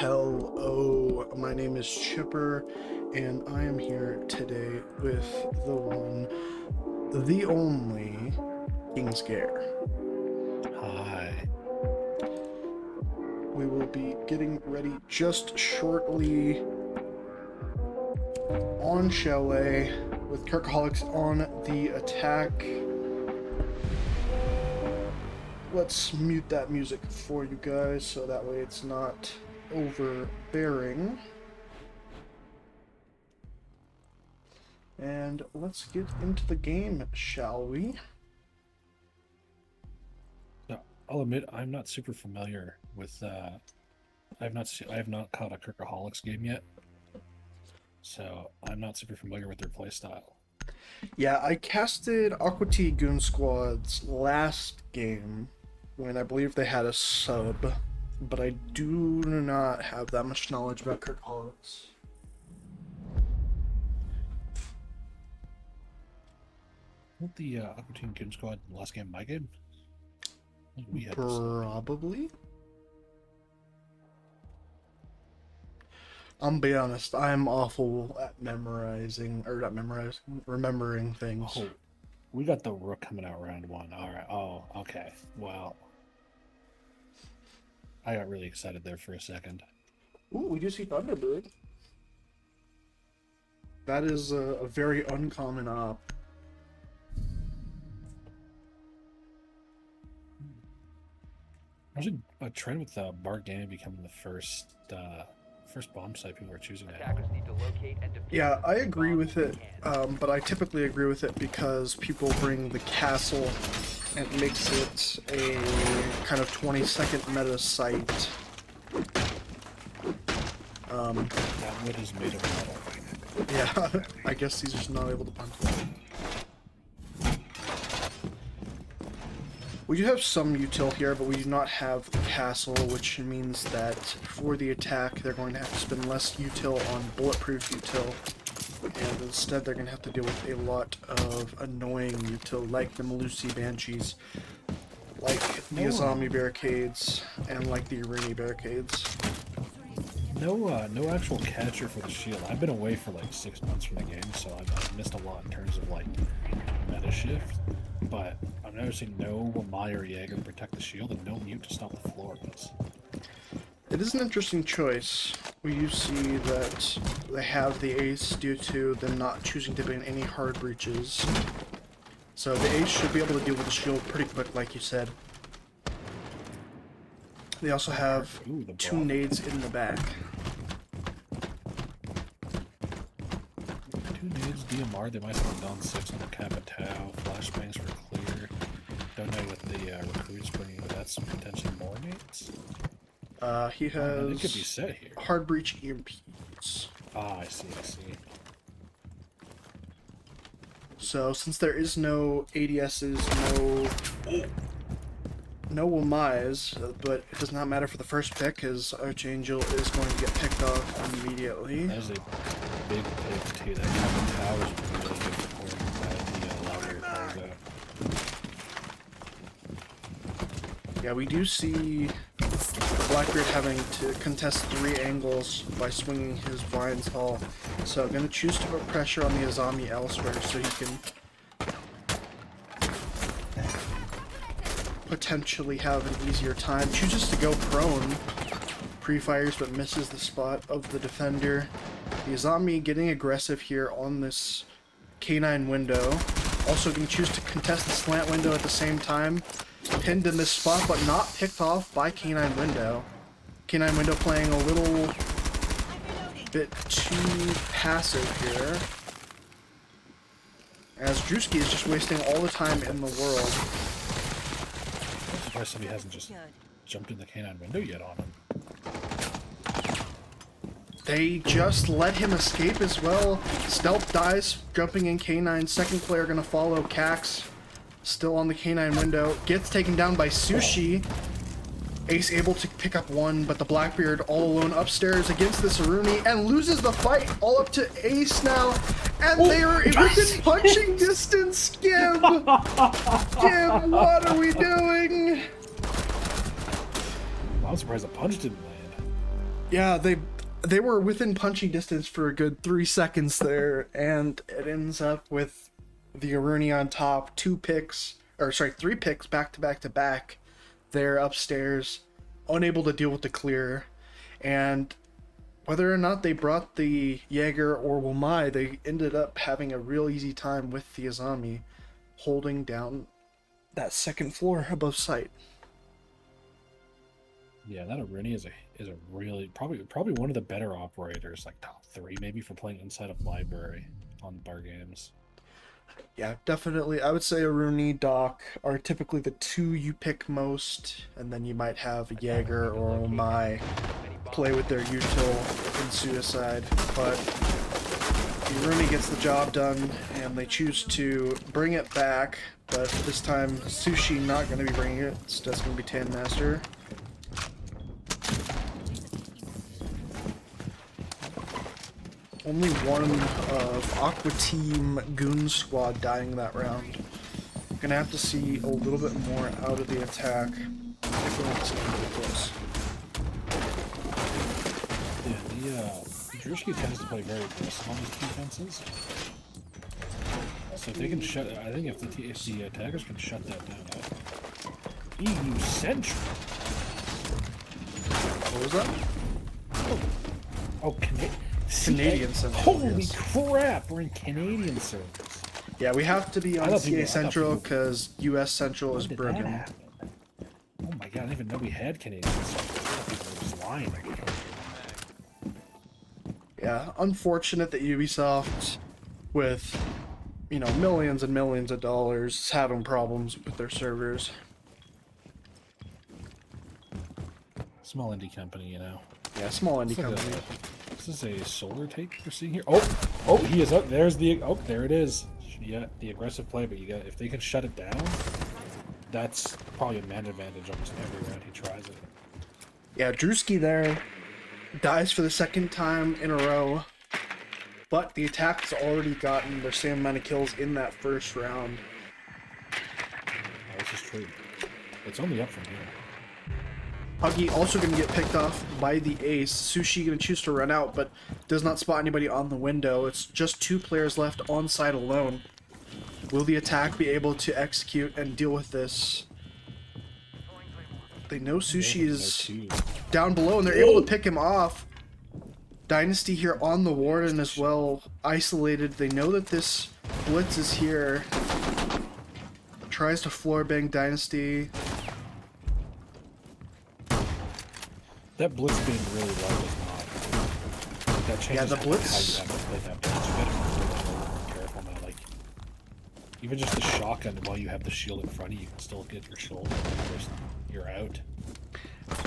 Hello, my name is Chipper, and I am here today with the one, the only King Scare. Hi. We will be getting ready just shortly on Chalet with Kirkaholics on the attack. Let's mute that music for you guys so that way it's not overbearing. And let's get into the game, shall we? So I'll admit I'm not super familiar with. I have not caught a Kirkaholics game yet, so I'm not super familiar with their playstyle. Yeah, I casted Aqua Goon Squad's last game when I believe they had a sub, but I do not have that much knowledge about Kirkaholics. What the Aqua Team Goon Squad last game my game? We had Probably. I'm be honest, I'm awful at remembering things. Oh, we got the Rook coming out round one. All right. Oh, okay. Well, I got really excited there for a second. Ooh, we do see Thunderbird. That is a very uncommon op. There's a trend with Bard Gaming becoming the first bomb site people are choosing now. Yeah, I agree with it, but I typically agree with it because people bring the castle and it makes it a kind of 20-second meta site. That wood is made of metal. Yeah, I guess he's just not able to punch it. We do have some util here, but we do not have the castle, which means that for the attack, they're going to have to spend less util on bulletproof util, and instead they're going to have to deal with a lot of annoying util, like the Melusi Banshees, like the Azami barricades, and like the Irini barricades. No actual catcher for the shield. I've been away for like 6 months from the game, so I've missed a lot in terms of like meta shift. But I'm noticing no Wamai or Jaeger to protect the shield and no mute to stop the floors. It is an interesting choice. We do see that they have the ace due to them not choosing to ban any hard breaches. So the ace should be able to deal with the shield pretty quick, like you said. They also have two nades in the back. Two nades, DMR, they might have done 6 on the Capitao, flashbangs for clear. Don't know what the recruit's bringing, but that's potentially more nades. He has it could be set here. Hard breach EMPs. Ah, I see. So since there is no ADSs, no Wamais, but it does not matter for the first pick, because Archangel is going to get picked off immediately. That is a big pick too. That Capitao is really good for by the louder cargo. Yeah, we do see Blackbeard having to contest 3 angles by swinging his Vines Hall. So I'm going to choose to put pressure on the Azami elsewhere so he can potentially have an easier time. Chooses to go prone, pre-fires but misses the spot of the defender. The Azami getting aggressive here on this K9 window. Also going to choose to contest the slant window at the same time. Pinned in this spot, but not picked off by K9 Window. K9 Window playing a little bit too passive here. As Drewski is just wasting all the time in the world. I'm surprised somebody hasn't just jumped in the K9 window yet on him. They just let him escape as well. Stealth dies, jumping in K9. Second player gonna follow Cax. Still on the K9 window. Gets taken down by Sushi. Ace able to pick up one, but the Blackbeard all alone upstairs against this Aruni and loses the fight all up to Ace now. And they are within punching distance. Gib, what are we doing? Well, I'm surprised the punch didn't land. Yeah, they were within punching distance for a good 3 seconds there, and it ends up with the Aruni on top, 3 picks back to back to back. They're upstairs, unable to deal with the clear, and whether or not they brought the Jaeger or Womai, they ended up having a real easy time with the Azami holding down that second floor above site. Yeah, that Arini is a really probably one of the better operators, like top 3 maybe, for playing inside of library on bar games. Yeah, definitely. I would say Aruni, Doc are typically the 2 you pick most, and then you might have a Jaeger or Womai play with their util in Suicide, but the Aruni gets the job done, and they choose to bring it back, but this time Sushi not going to be bringing it, it's just going to be Tan Master. Only one of Aqua Team Goon Squad dying that round. Gonna have to see a little bit more out of the attack if we want this game to be close. Yeah, the Drishki tends to play very aggressive on his defenses. So if they can shut, I think if the attackers can shut that down, EU Central. What was that? Oh, Canadian Central. Holy yes. crap, we're in Canadian servers. Yeah, we have to be on CA Central because US Central is When did broken. that happen? Oh my god, I didn't even know we had Canadian servers. I thought people were just lying. Yeah, unfortunate that Ubisoft, with, you know, millions and millions of dollars, is having problems with their servers. Small indie company, you know. Yeah, small indie This is company. This is a solar take we're seeing here. Oh, he is up. There it is. Yeah, the aggressive play, but if they can shut it down, that's probably a man advantage almost every round he tries it. Yeah, Drewski there dies for the second time in a row, but the attack has already gotten their same amount of kills in that first round. Oh, this is true. It's only up from here. Huggy also going to get picked off by the ace. Sushi going to choose to run out, but does not spot anybody on the window. It's just 2 players left on site alone. Will the attack be able to execute and deal with this? They know Sushi is down below, and they're able to pick him off. Dynasty here on the Warden as well, isolated. They know that this Blitz is here. Tries to floor bang Dynasty. That blitz being really low is not. That changes Yeah, the blitz. how you have to play that blitz. You gotta be really more careful now. Like, even just the shotgun while you have the shield in front of you, you can still get your shoulder. You're out.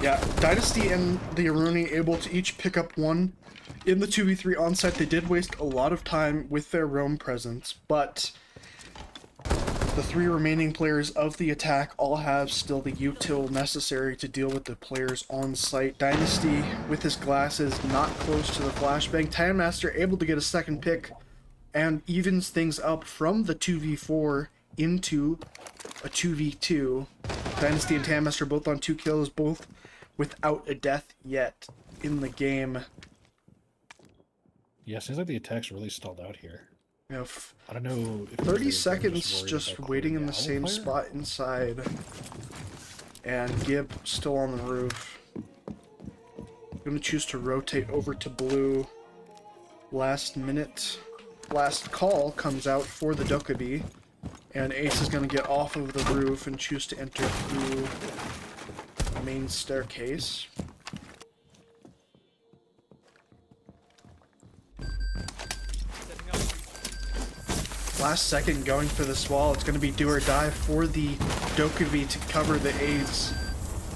Yeah, Dynasty and the Aruni able to each pick up one in the 2v3 on site. They did waste a lot of time with their roam presence, but the 3 remaining players of the attack all have still the util necessary to deal with the players on site. Dynasty, with his glasses, not close to the flashbang. Time Master able to get a second pick and evens things up from the 2v4 into a 2v2. Dynasty and Time Master both on 2 kills, both without a death yet in the game. Yeah, seems like the attack's really stalled out here. You know, I don't know. If 30 they're seconds worried just about waiting in clearing the the same player. spot inside. And Gib still on the roof. Gonna choose to rotate over to blue. Last minute, last call comes out for the Dokkaebi. And Ace is gonna get off of the roof and choose to enter through the main staircase. Last second going for this wall. It's going to be do or die for the Dokkaebi to cover the Ace.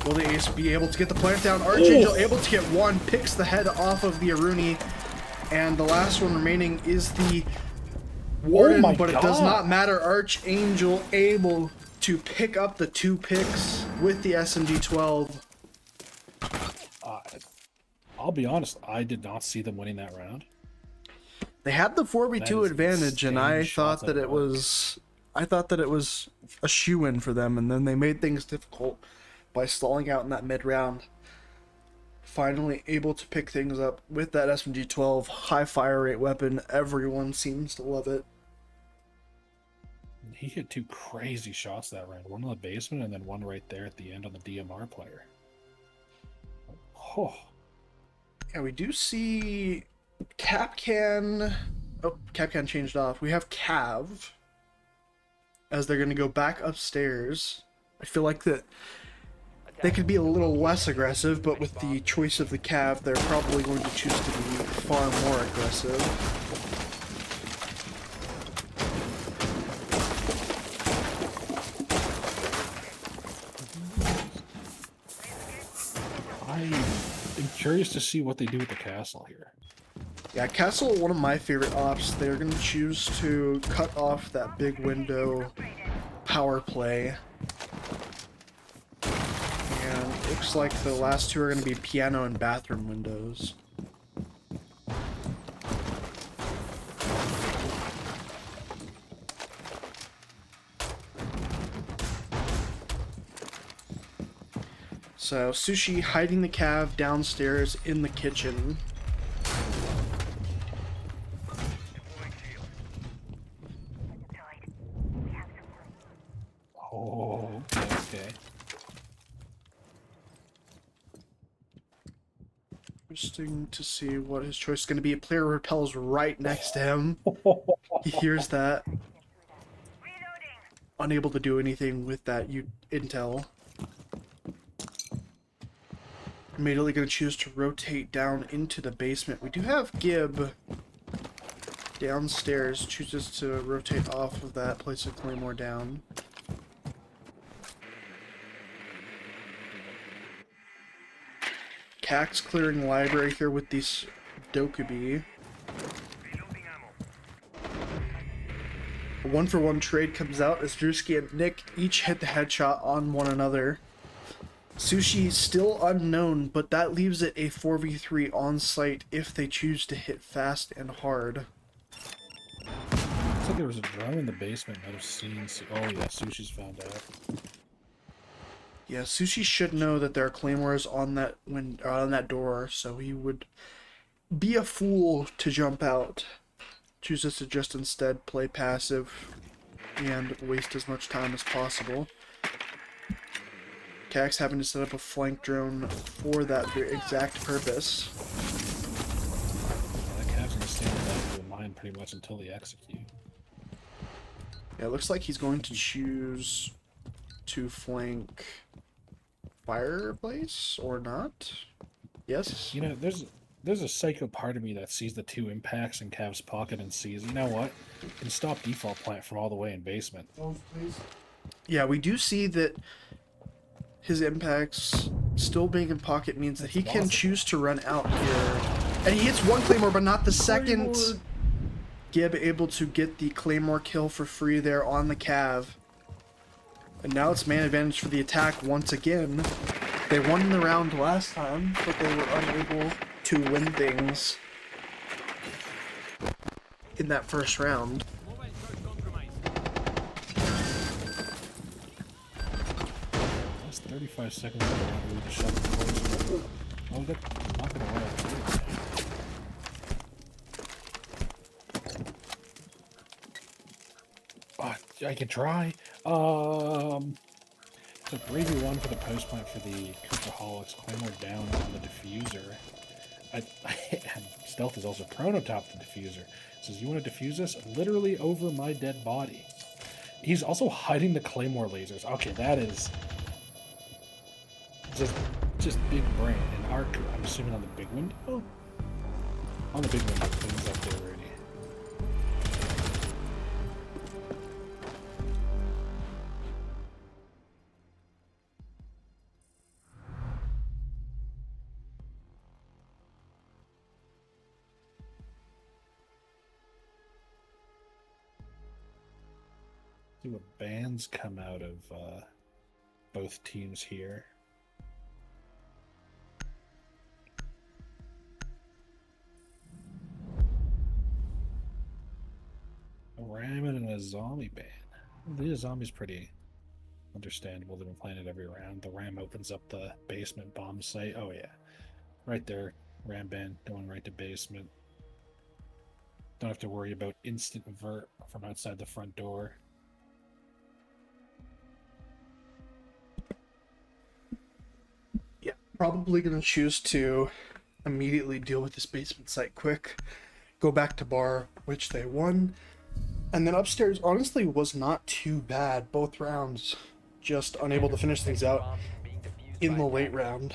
Will the Ace be able to get the plant down? Archangel able to get one, picks the head off of the Aruni. And the last one remaining is the Warden, but it does not matter. Archangel able to pick up the 2 picks with the SMG-12. I'll be honest, I did not see them winning that round. They had the 4v2 advantage, and I thought that it was a shoo-in for them, and then they made things difficult by stalling out in that mid-round. finally able to pick things up with that SMG-12 high fire rate weapon. Everyone seems to love it. He hit 2 crazy shots that round. One in the basement and then one right there at the end on the DMR player. Oh. Yeah, we do see Capcan. Oh, Capcan changed off. We have Cav as they're going to go back upstairs. I feel like that they could be a little less aggressive, but with the choice of the Cav, they're probably going to choose to be far more aggressive. I'm curious to see what they do with the castle here. Yeah, Castle, one of my favorite ops. They're going to choose to cut off that big window power play. And it looks like the last two are going to be piano and bathroom windows. So, Sushi hiding the Cav downstairs in the kitchen. Oh, okay. Interesting to see what his choice is going to be. A player repels right next to him. He hears that. Unable to do anything with that intel. Immediately going to choose to rotate down into the basement. We do have Gib downstairs. Chooses to rotate off of that, place a claymore down. Cax clearing library here with these Dokubi. A 1-for-1 trade comes out as Drewski and Nick each hit the headshot on one another. Sushi still unknown, but that leaves it a 4v3 on site if they choose to hit fast and hard. Looks like there was a drone in the basement. Might have seen. Oh yeah, Sushi's found out. Yeah, Sushi should know that there are claymores on that door, so he would be a fool to jump out. Chooses to just instead play passive and waste as much time as possible. Cax having to set up a flank drone for that exact purpose. Yeah, that Cav's gonna stay in the back of the mine pretty much until they execute. Yeah, it looks like he's going to choose to flank Fireplace or not. Yes. You know, there's a psycho part of me that sees the 2 impacts in Cav's pocket and sees, you know what? Can stop default plant from all the way in basement. Yeah, we do see that his impacts still being in pocket means that he can choose to run out here. And he hits one claymore, but not the second. Gib able to get the claymore kill for free there on the Cav. And now it's man advantage for the attack once again. They won the round last time, but they were unable to win things in that first round. That's 35 seconds to the shot. Oh, that's not gonna work. I could try. So 3v1 for the post plant for the Kirkaholics. Claymore down on the diffuser. And Stealth is also prone on top of the diffuser. Says, you want to defuse this? Literally over my dead body. He's also hiding the Claymore lasers. Okay, that is just big brain. And arc, I'm assuming on the big window? On the big window, things up there already. See what bans come out of both teams here. A ramen and a zombie ban. The zombie's pretty understandable. They've been playing it every round. The ram opens up the basement bomb site. Oh yeah. right there. Ramp in, going right to basement. Don't have to worry about instant vert from outside the front door. Yeah, probably gonna choose to immediately deal with this basement site quick. Go back to bar, which they won. And then upstairs, honestly, was not too bad. Both rounds, just unable to finish things out in the late round.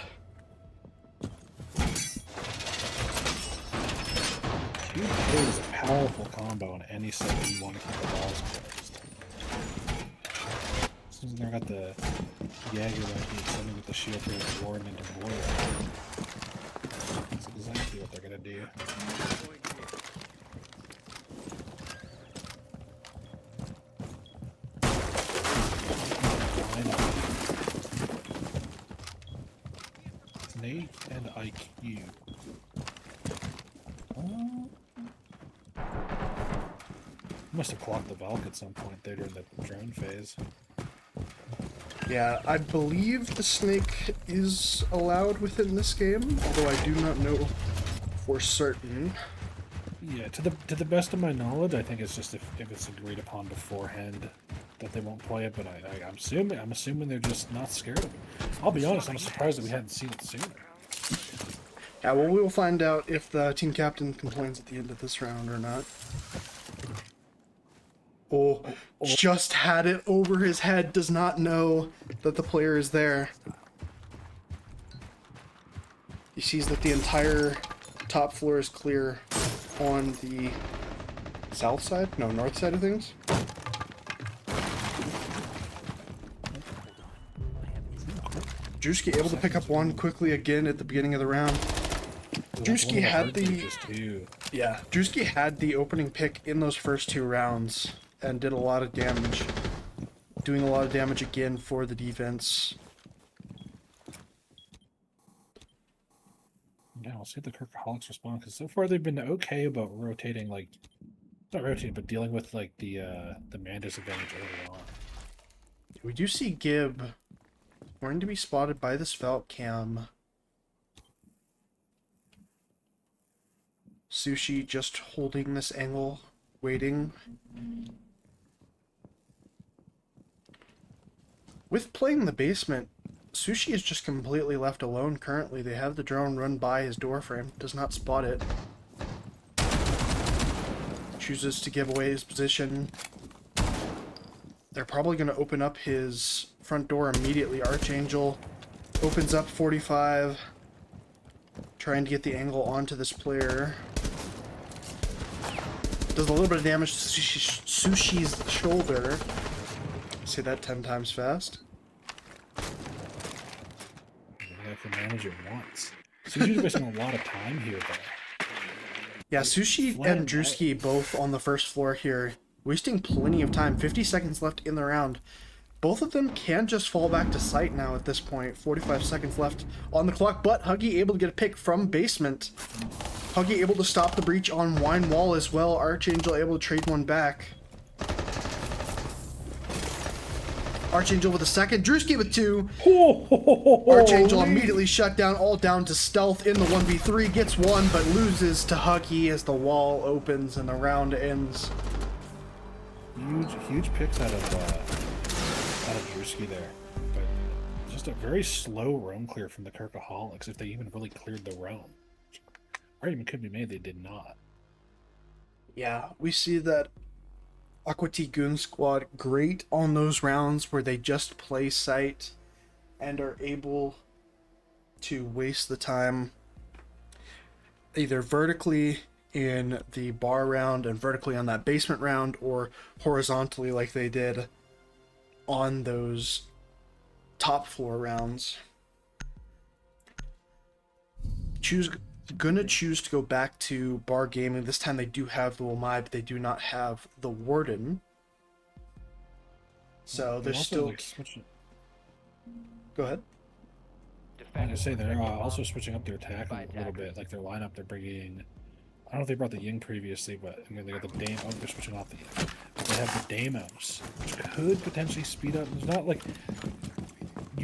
Huge K is a powerful combo on any set that you want to keep the balls closed. As soon as they've got the Jaeger like the extending with the shield through the Warden into Warrior. That's exactly what they're gonna do. Nate and IQ. Must have clocked the Valk at some point there during the drone phase. Yeah, I believe the snake is allowed within this game, although I do not know for certain. Yeah, to the best of my knowledge, I think it's just if it's agreed upon beforehand that they won't play it. But I'm assuming they're just not scared of it. I'll be honest, I'm surprised that we hadn't seen it sooner. Yeah, well, we will find out if the team captain complains at the end of this round or not. Oh, just had it over his head, does not know that the player is there. He sees that the entire top floor is clear on the south side? No, north side of things. Drewski able to pick up one quickly again at the beginning of the round. Drewski had Drewski had the opening pick in those first two rounds and did a lot of damage. Doing a lot of damage again for the defense. Yeah, we'll see if the Kirkaholics respond, because so far they've been okay about rotating, like, not rotating, but dealing with, like, the man disadvantage early on. We do see Gib going to be spotted by this Valk cam. Sushi just holding this angle, waiting. With playing the basement, Sushi is just completely left alone currently. They have the drone run by his doorframe, does not spot it. Chooses to give away his position. They're probably going to open up his front door immediately. Archangel opens up 45, trying to get the angle onto this player. Does a little bit of damage to Sushi's shoulder. Say that 10 times fast. You have to manage it once. Sushi's wasting a lot of time here, though. Yeah, Sushi and Drewski both on the first floor here, wasting plenty of time. 50 seconds left in the round. Both of them can just fall back to site now at this point. 45 seconds left on the clock, but Huggy able to get a pick from basement. Huggy able to stop the breach on Wine Wall as well. Archangel able to trade one back. Archangel with a second. Drewski with two. Archangel immediately shut down, all down to stealth in the 1v3. Gets one, but loses to Huggy as the wall opens and the round ends. Huge picks out of Drewski there. But just a very slow roam clear from the Kirkaholics, if they even really cleared the roam. Argument could be made they did not. Yeah, we see that Aqua Goon squad great on those rounds where they just play sight and are able to waste the time either vertically in the bar round and vertically on that basement round, or horizontally like they did on those top floor rounds. Gonna choose to go back to bar gaming. This time they do have the Wamai, but they do not have the Warden. So they're still... Go ahead. Like I say, they're also switching up their attack a little bit. Like their lineup, they're bringing... I don't know if they brought the Ying previously, but they got the Dame. Oh, they're switching off the Ying. But they have the Deimos, which could potentially speed up. It's not like...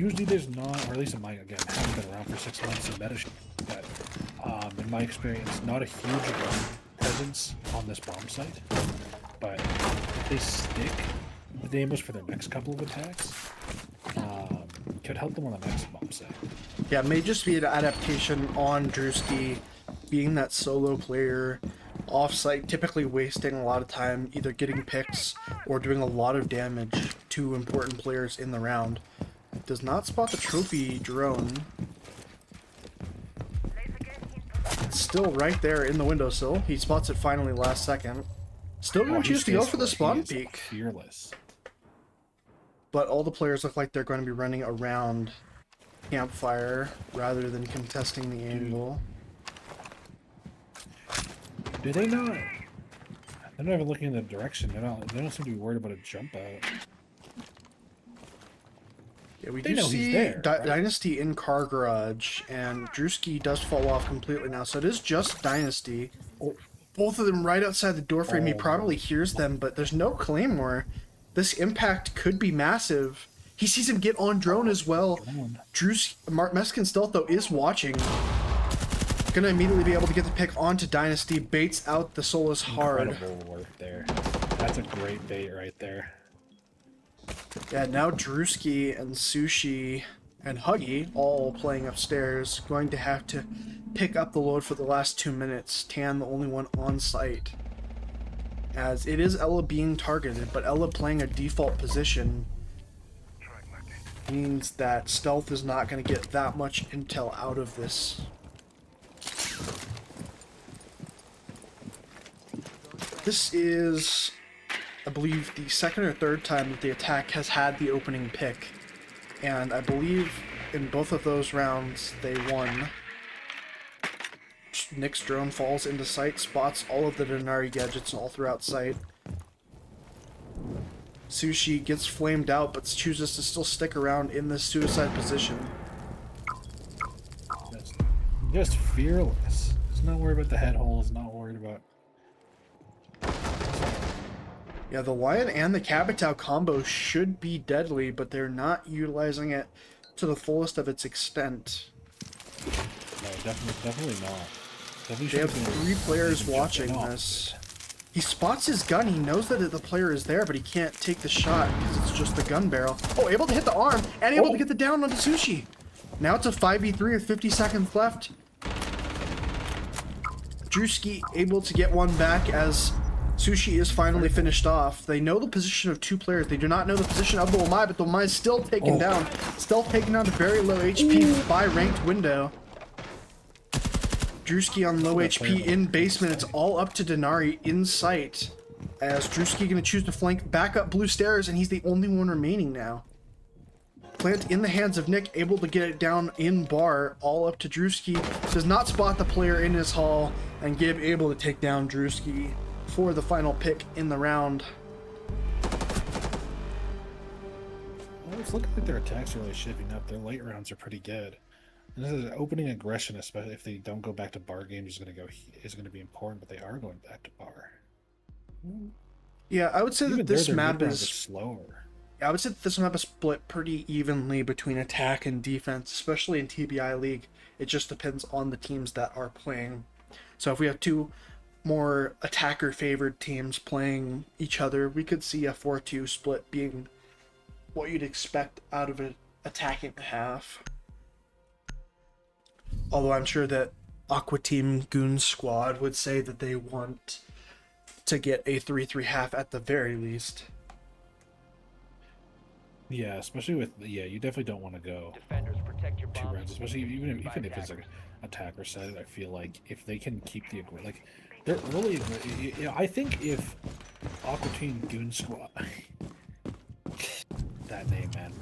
usually there's not, or at least in my, again, haven't been around for 6 months in meta shit, but in my experience, not a huge presence on this bomb site. But if they stick with Amos for their next couple of attacks, could help them on the next bomb site. Yeah, it may just be an adaptation on Drewski being that solo player off-site, typically wasting a lot of time either getting picks or doing a lot of damage to important players in the round. Does not spot the trophy drone. It's still right there in the windowsill. He spots it finally last second. Still going to choose to go for the spawn peek. Fearless. But all the players look like they're going to be running around campfire rather than contesting the angle. Do they not? They're not even looking in the direction. They don't seem to be worried about a jump out. Yeah, we do see there, right? Dynasty in car garage, and Drewski does fall off completely now. So it is just Dynasty. Both of them right outside the door frame. He probably hears them, but there's no Claymore. This impact could be massive. He sees him get on drone as well. Meskin Stealth, though, is watching. Gonna immediately be able to get the pick onto Dynasty. Baits out the Solus hard. Incredible work there. That's a great bait right there. Yeah, now Drewski and Sushi and Huggy all playing upstairs. Going to have to pick up the load for the last 2 minutes. Tan, the only one on site. As it is Ella being targeted, but Ella playing a default position means that Stealth is not going to get that much intel out of this. This is, I believe, the second or third time that the attack has had the opening pick. And I believe in both of those rounds they won. Nick's drone falls into sight, spots all of the Denari gadgets all throughout sight. Sushi gets flamed out, but chooses to still stick around in this suicide position. Just fearless. He's not worried about the head hole. He's not worried about... Yeah, the Lion and the Kabatow combo should be deadly, but they're not utilizing it to the fullest of its extent. No, definitely not. They have 3 players watching this. He spots his gun. He knows that the player is there, but he can't take the shot because it's just the gun barrel. Oh, able to hit the arm and able to get the down onto Sushi. Now it's a 5v3 with 50 seconds left. Drewski able to get one back as Sushi is finally finished off. They know the position of 2 players. They do not know the position of the Wamai, but the Wamai is still taken down. Still taken down to very low HP by ranked window. Drewski on low HP in basement. It's all up to Denari in sight. As Drewski going to choose to flank back up blue stairs, and he's the only one remaining now. Plant in the hands of Nick, able to get it down in bar, all up to Drewski. Does not spot the player in his hall, and Gib able to take down Drewski for the final pick in the round. Well, it's looking like their attacks are really shaping up. Their late rounds are pretty good. And this is opening aggression, especially if they don't go back to bar games, is going to be important. But they are going back to bar. Yeah, I would say that this map is slower. Yeah, I would say that this map is split pretty evenly between attack and defense, especially in TBI League. It just depends on the teams that are playing. So if we have 2 more attacker-favored teams playing each other, we could see a 4-2 split being what you'd expect out of an attacking half. Although I'm sure that Aqua Team Goon Squad would say that they want to get a 3-3 half at the very least. Yeah, especially with you definitely don't want to go Defenders, protect your 2 bombs. rounds, especially even if it's like an attacker side. I feel like if they can keep the like they're really, you know, I think if Aqua Team Goon Squad, that name, man.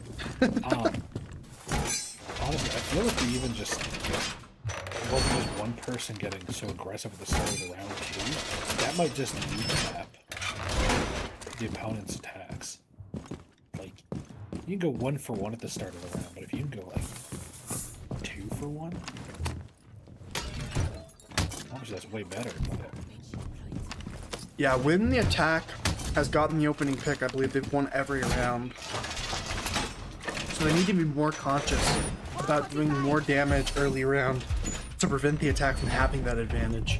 Honestly, I feel like they even just it wasn't just one person getting so aggressive at the start of the round too. That might just kneecap the opponent's attacks. Like, you can go 1 for 1 at the start of the round, but if you can go like 2 for 1, obviously that's way better. But... Yeah, when the attack has gotten the opening pick, I believe they've won every round. So they need to be more conscious about doing more damage early round to prevent the attack from having that advantage.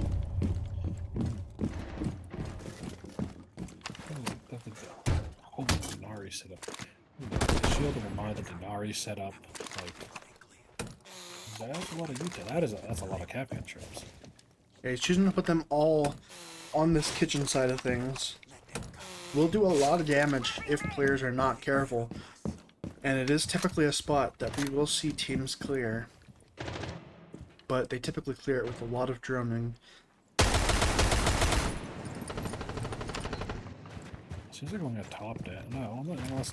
Holy Denari setup. The Shield of Amai, the Denari setup. Like, that's a lot of util. That's a lot of Capcan traps. Yeah, he's choosing to put them all on this kitchen side of things. Will do a lot of damage if players are not careful. And it is typically a spot that we will see teams clear. But they typically clear it with a lot of droning. Seems like we're going to top down. No,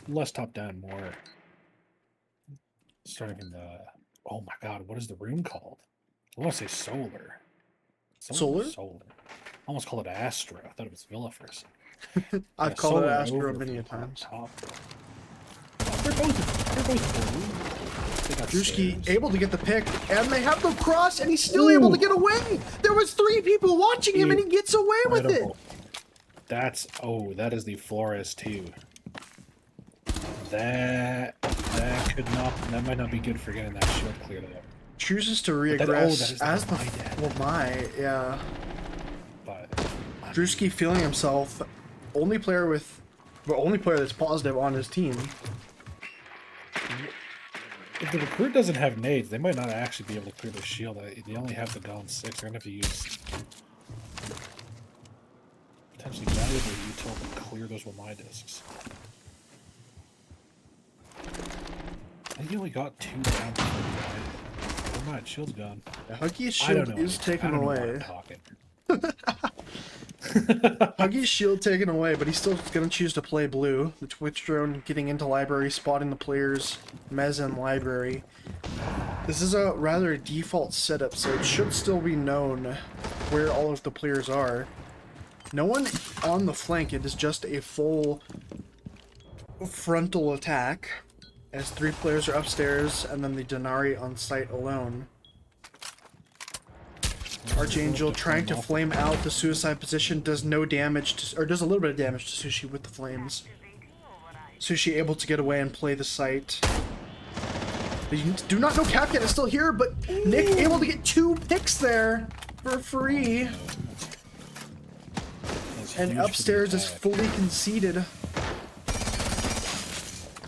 less top down, more. Starting from the. Oh my god, what is the room called? I want to say solar. Solar? Solar. I almost called it Astro. I thought it was Villa for a second. I've called it Astro many a times. They're both blue. Drewski able to get the pick, and they have the cross, and he's still able to get away! There was 3 people watching him, and he gets away with it! That is the Flores too. That might not be good for getting that shield cleared up. Chooses to reaggress as the yeah. But Drewski feeling himself only player that's positive on his team. If the recruit doesn't have nades, they might not actually be able to clear the shield. They only have the Gon 6. They're gonna have to use potentially valuable util to clear those Wamai discs. I think he only got 2 down before he died. Shield's gone. Huggy's shield is taken away. Huggy's Huggy's shield taken away, but he's still gonna choose to play blue. The Twitch drone getting into library, spotting the players, Mez and library. This is a rather default setup, so it should still be known where all of the players are. No one on the flank, it is just a full frontal attack, as 3 players are upstairs, and then the Denari on site alone. Archangel trying to flame out the suicide position, does no damage to, or does a little bit of damage to Sushi with the flames. Sushi able to get away and play the site. But you do not know Capcan is still here, but Nick able to get 2 picks there for free. And upstairs is fully conceded.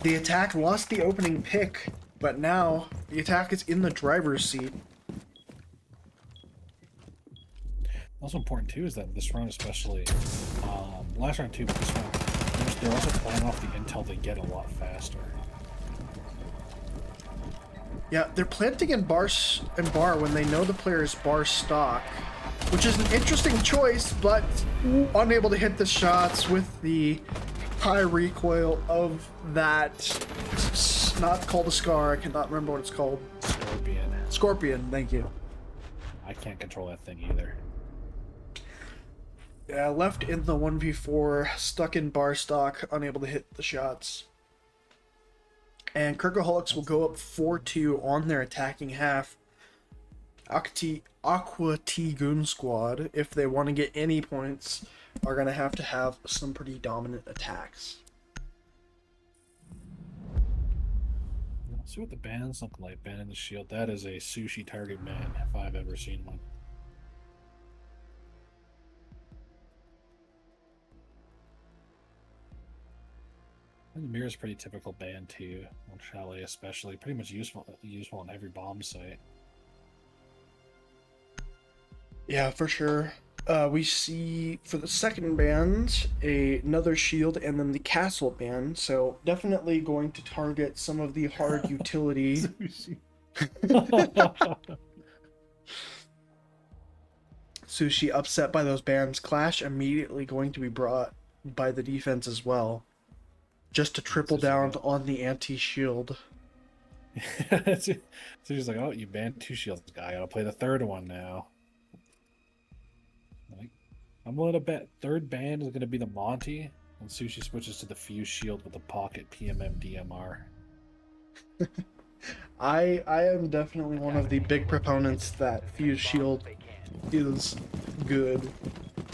The attack lost the opening pick, but now the attack is in the driver's seat. Also important too is that this round, especially last round too, but this round, they're also playing off the intel they get a lot faster. Yeah, they're planting in bar when they know the player's bar stock, which is an interesting choice, but unable to hit the shots with the high recoil of that. It's not called a Scar. I cannot remember what it's called. Scorpion. Scorpion. Thank you. I can't control that thing either. Yeah, left in the 1v4, stuck in bar stock, unable to hit the shots. And Kirkaholics will go up 4-2 on their attacking half. Aqua T Goon squad, if they want to get any points, are going to have some pretty dominant attacks. Let's see what the bands look like. Ban in the shield. That is a sushi target ban if I've ever seen one. And the mirror is pretty typical ban too, on Chalet especially. Pretty much useful on every bomb site. Yeah, for sure. We see for the second band another shield and then the castle band, so definitely going to target some of the hard utility. Sushi upset by those bans. Clash immediately going to be brought by the defense as well, just to triple down on the anti-shield. So she's like, oh, you banned 2 shields. I gotta play the third one now. I'm willing to bet third band is going to be the Monty, and Sushi switches to the Fuse Shield with the Pocket PMM DMR. I am definitely one of the big proponents that Fuse Shield is good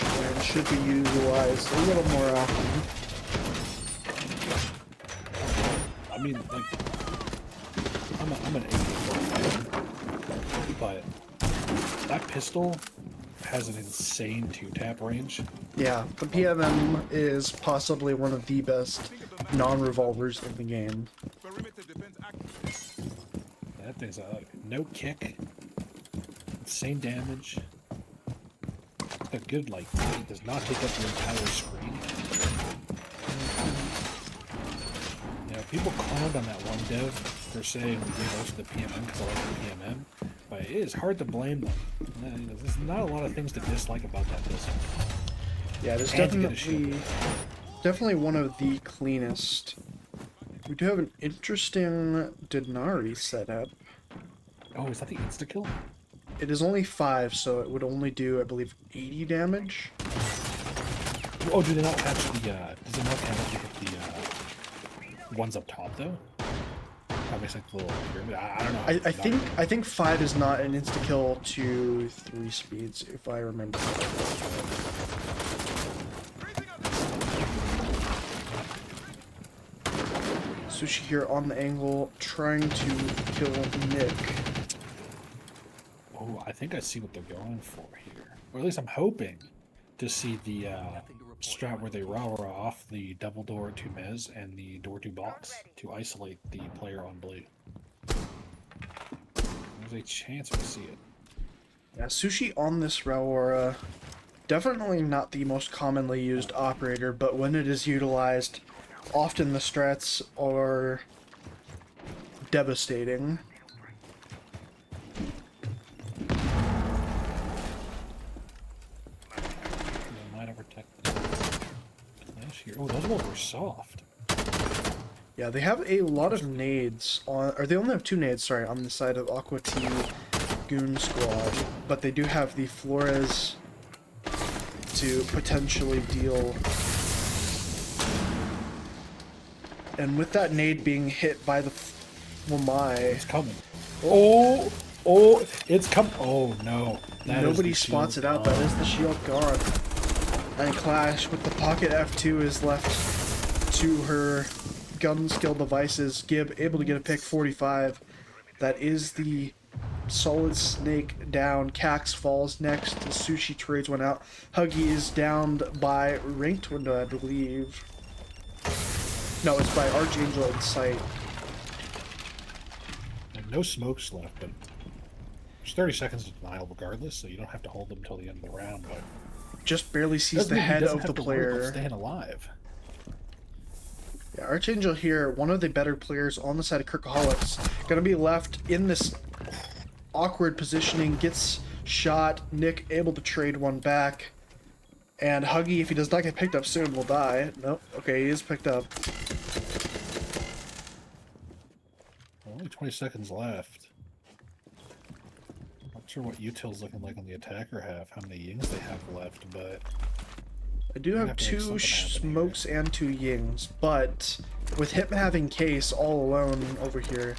and should be utilized a little more often. I mean, like, I'm an AK-47 fan, but that pistol has an insane 2-tap range. Yeah, the PMM is possibly one of the best non-revolvers in the game. That thing's no kick, insane damage. A good, like, it does not take up the entire screen. You know, people clowned on that one dev for saying we gave us the PMM because I like the PMM, but it is hard to blame them. There's not a lot of things to dislike about that pistol. Yeah, it is And to get a shield. definitely one of the cleanest. We do have an interesting Denari setup. Oh, is that the insta-kill? It is only 5, so it would only do, I believe, 80 damage. Oh, do they not catch the, does it not count if you hit the, ones up top, though? That makes like the little pyramid. I don't know. I think 5 is not an insta-kill to 3 speeds, if I remember. Sushi here on the angle, trying to kill Nick. Oh, I think I see what they're going for here. Or at least I'm hoping to see the strat where they rah off the double door to Mez and the door to box to isolate the player on blue. There's a chance we see it. Yeah, Sushi on this Raora, definitely not the most commonly used operator, but when it is utilized, often the strats are devastating. Oh, those ones were soft. Yeah, they have a lot of nades on, or they only have 2 nades, sorry, on the side of Aqua T Goon Squad, but they do have the Flores to potentially deal. And with that nade being hit by the Wamai, it's coming. Oh, it's coming. Oh no, nobody spots it out. That is the shield gone. And Clash with the pocket F2 is left to her gun skill devices. Gib able to get a pick 45. That is the solid snake down. Cax falls next. The Sushi trades one out. Huggy is downed by Ranked Window, I believe. No, it's by Archangel in sight. And no smokes left, but there's 30 seconds of denial regardless, so you don't have to hold them until the end of the round, but just barely sees the head of the player. Staying alive. Yeah, Archangel here, one of the better players on the side of Kirkaholics, gonna be left in this awkward positioning, gets shot. Nick able to trade one back. And Huggy, if he does not get picked up soon, will die. Nope. Okay, he is picked up. Only 20 seconds left. Not sure what Util's looking like on the attacker half, how many Yings they have left, but I do have 2 smokes and 2 Yings, but with him having Case all alone over here,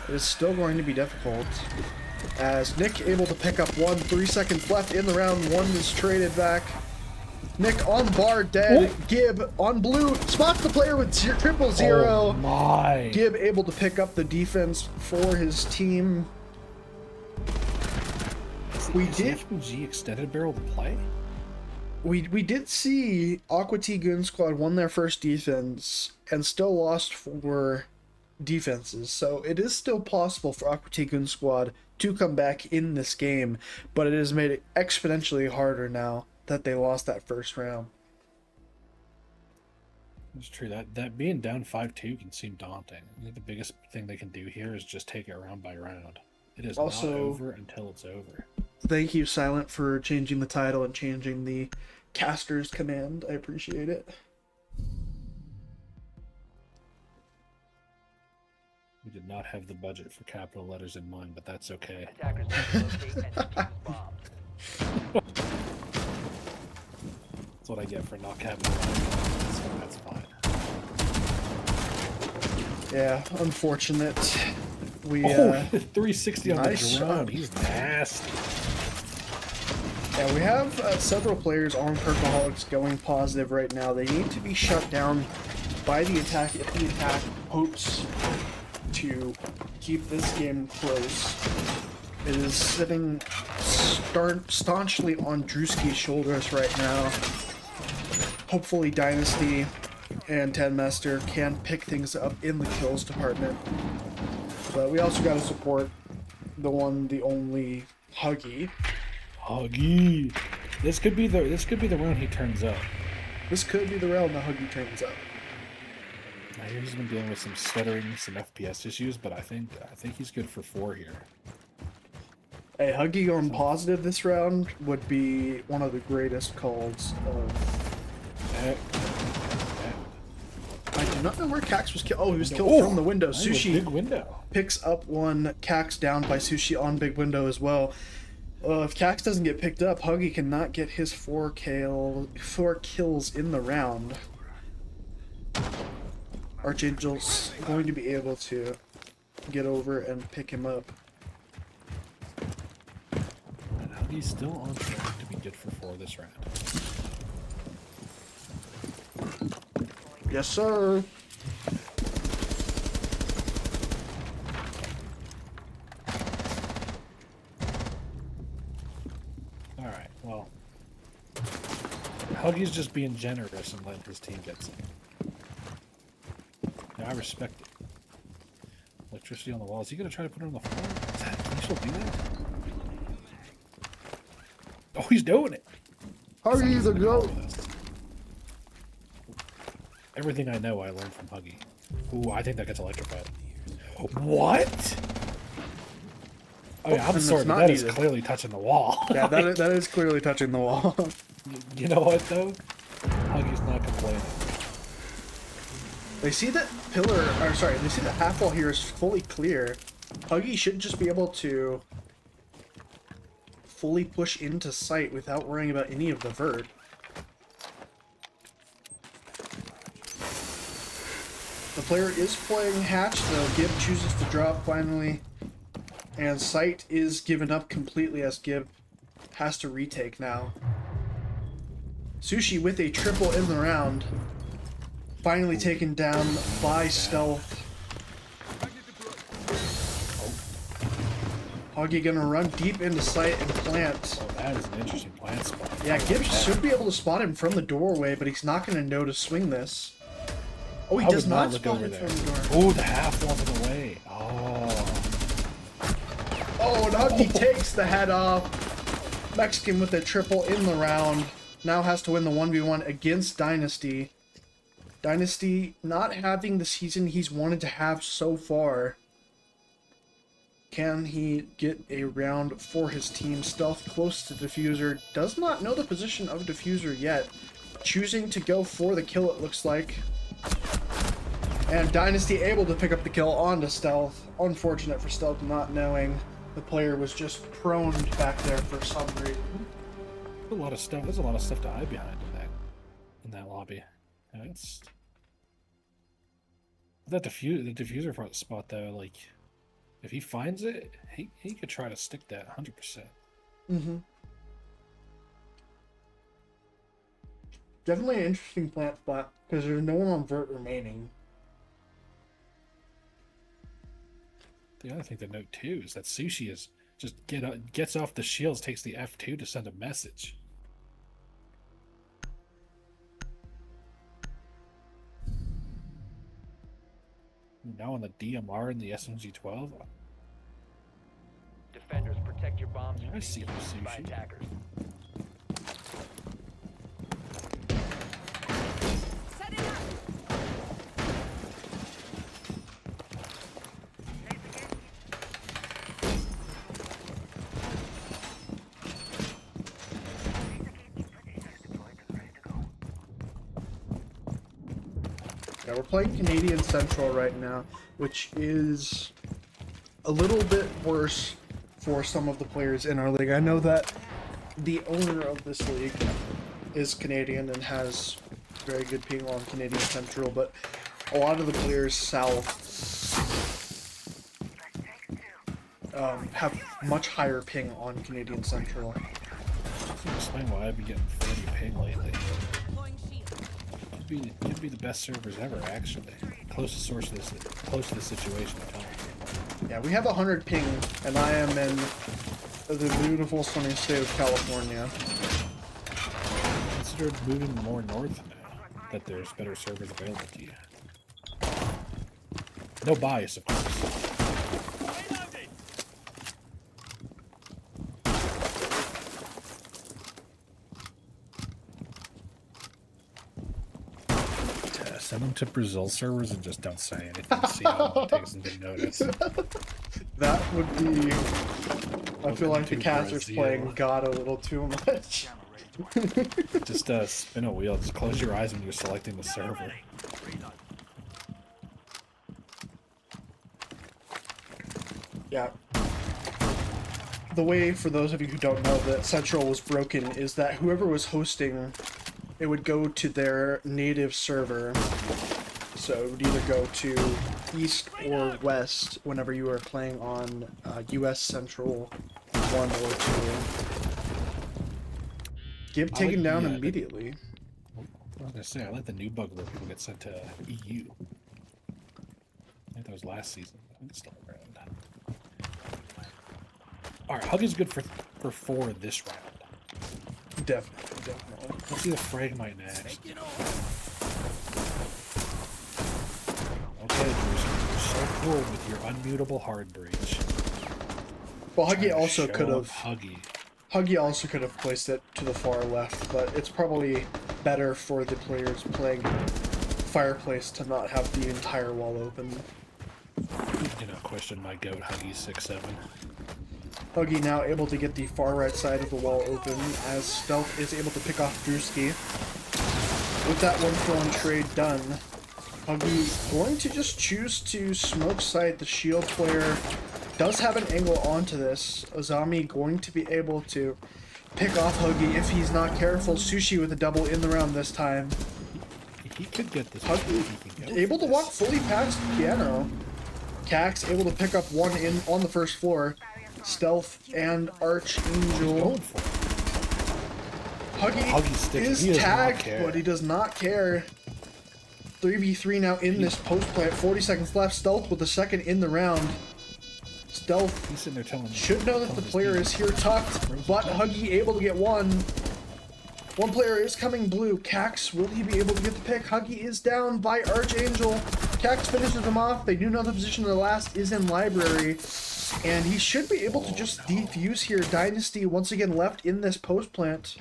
it is still going to be difficult. As Nick able to pick up 1, 3 seconds left in the round, 1 is traded back. Nick on bar dead. Ooh. Gib on blue spots the player with 000. Oh my. Gib able to pick up the defense for his team. We did FMG extended barrel to play. We did see Aqua T Goon Squad won their first defense and still lost 4 defenses. So it is still possible for Aqua T Goon Squad to come back in this game, but it has made it exponentially harder now that they lost that first round. It's true that being down 5-2 can seem daunting. I think the biggest thing they can do here is just take it round by round. It is also not over until it's over. Thank you, Silent, for changing the title and changing the caster's command. I appreciate it. We did not have the budget for capital letters in mind, but that's okay. That's what I get for not capitalizing, so that's fine. Yeah, unfortunate. We 360 on nice the drone. shot. He's nasty. Yeah, we have several players on Kirkaholics going positive right now. They need to be shut down by the attack if the attack hopes to keep this game close. It is sitting staunchly on Drewski's shoulders right now. Hopefully Dynasty and Tenmaster can pick things up in the kills department. But we also got to support the one, the only Huggy. Huggy. This could be the round he turns up. This could be the round that Huggy turns up. I hear he's been dealing with some stuttering, some FPS issues, but I think he's good for 4 here. A Huggy going positive this round would be one of the greatest calls of... I do not know where Cax was killed. Oh, he was killed from the window. Sushi big window. Picks up one. Cax down by Sushi on big window as well. If Cax doesn't get picked up, Huggy cannot get his 4 kills in the round. Archangel's going to be able to get over and pick him up. And Huggy's still on track to be good for 4 this round. Yes, sir. Alright, well. Huggy's just being generous and letting his team get some. Now, I respect it. Electricity on the wall. Is he going to try to put it on the floor? Can he still do that? Oh, he's doing it! Huggy's a goat. Everything I know I learned from Huggy. Ooh, I think that gets electrified. What? Oh, yeah, I'm sorry, but that is clearly touching the wall. Yeah, that is clearly touching the wall. You know what, though? Huggy's not complaining. They see that pillar, or sorry, they see the half wall here is fully clear. Huggy should just be able to fully push into sight without worrying about any of the vert. The player is playing hatch, though Gib chooses to drop finally. And sight is given up completely as Gib has to retake now. Sushi with a triple in the round. Finally taken down by stealth. Huggy gonna run deep into sight and plant. Oh, that is an interesting plant spot. Yeah, Gibbs should be able to spot him from the doorway, but he's not gonna know to swing this. Oh, he does not spot him from the door. Oh, the half wall's in the way. Oh. Oh, and Huggy takes the head off. Mexican with a triple in the round. Now has to win the 1v1 against Dynasty. Dynasty not having the season he's wanted to have so far. Can he get a round for his team? Stealth close to Diffuser. Does not know the position of Diffuser yet. Choosing to go for the kill, it looks like. And Dynasty able to pick up the kill onto Stealth. Unfortunate for Stealth not knowing the player was just prone back there for some reason. There's a lot of stuff. There's a lot of stuff to hide behind in that lobby. Yeah, it's that the diffuser spot though. Like, if he finds it, he could try to stick that 100%. Mm-hmm. Definitely an interesting plant spot because there's no one on vert remaining. The other thing to note too is that Sushi is just gets off the shields, takes the F2 to send a message. Now on the DMR and the SMG-12. Defenders protect your bombs. Yeah, I see you, by Sushi. attackers. Set it up. Yeah, we're playing Canadian Central right now, which is a little bit worse for some of the players in our league. I know that the owner of this league is Canadian and has very good ping on Canadian Central, but a lot of the players south have much higher ping on Canadian Central. Explain why I've been getting 40 ping lately. Deploying shield. could be the best servers ever, actually. Closest source to this, close to the situation. Yeah, we have 100 ping, and I am in the beautiful sunny state of California. Consider moving more north now that there's better servers available to you. No bias, of course. Send them to Brazil servers and just don't say anything. See how long it takes them to notice. That would be... I feel like the caster's playing God a little too much. Just spin a wheel. Just close your eyes when you're selecting the server. Yeah. The way, for those of you who don't know, that Central was broken is that whoever was hosting, it would go to their native server. So it would either go to East or West whenever you were playing on US Central 1 or 2. Get taken down immediately. I was gonna say, I like the new bug where people get sent to EU. I think that was last season. I think it's still around. Alright, Huggy's good for 4 this round. Definitely. Let's see the Fragmite next. Okay, you're so cool with your unmutable hard breach. Well, Huggy also could have... Huggy also could have placed it to the far left, but it's probably better for the players playing Fireplace to not have the entire wall open. You know, question my goat, Huggy 6'7". Huggy now able to get the far right side of the wall open as Stealth is able to pick off Drewski. With that 1-for-1 trade done, Huggy going to just choose to smoke sight. The shield player does have an angle onto this. Azami going to be able to pick off Huggy if he's not careful. Sushi with a double in the round this time. He could get this. Huggy able to walk fully past Piano. Cax able to pick up one in on the first floor. Stealth and Archangel. Huggy is tagged, but he does not care. 3v3 now in this post play at 40 seconds left. Stealth with the second in the round. Stealth He's sitting there telling should know that the player is here tucked, but Huggy able to get one. One player is coming blue. Cax, will he be able to get the pick? Huggy is down by Archangel. Cax finishes him off. They do know the position of the last is in Library. And he should be able to just defuse here. Dynasty once again left in this post plant.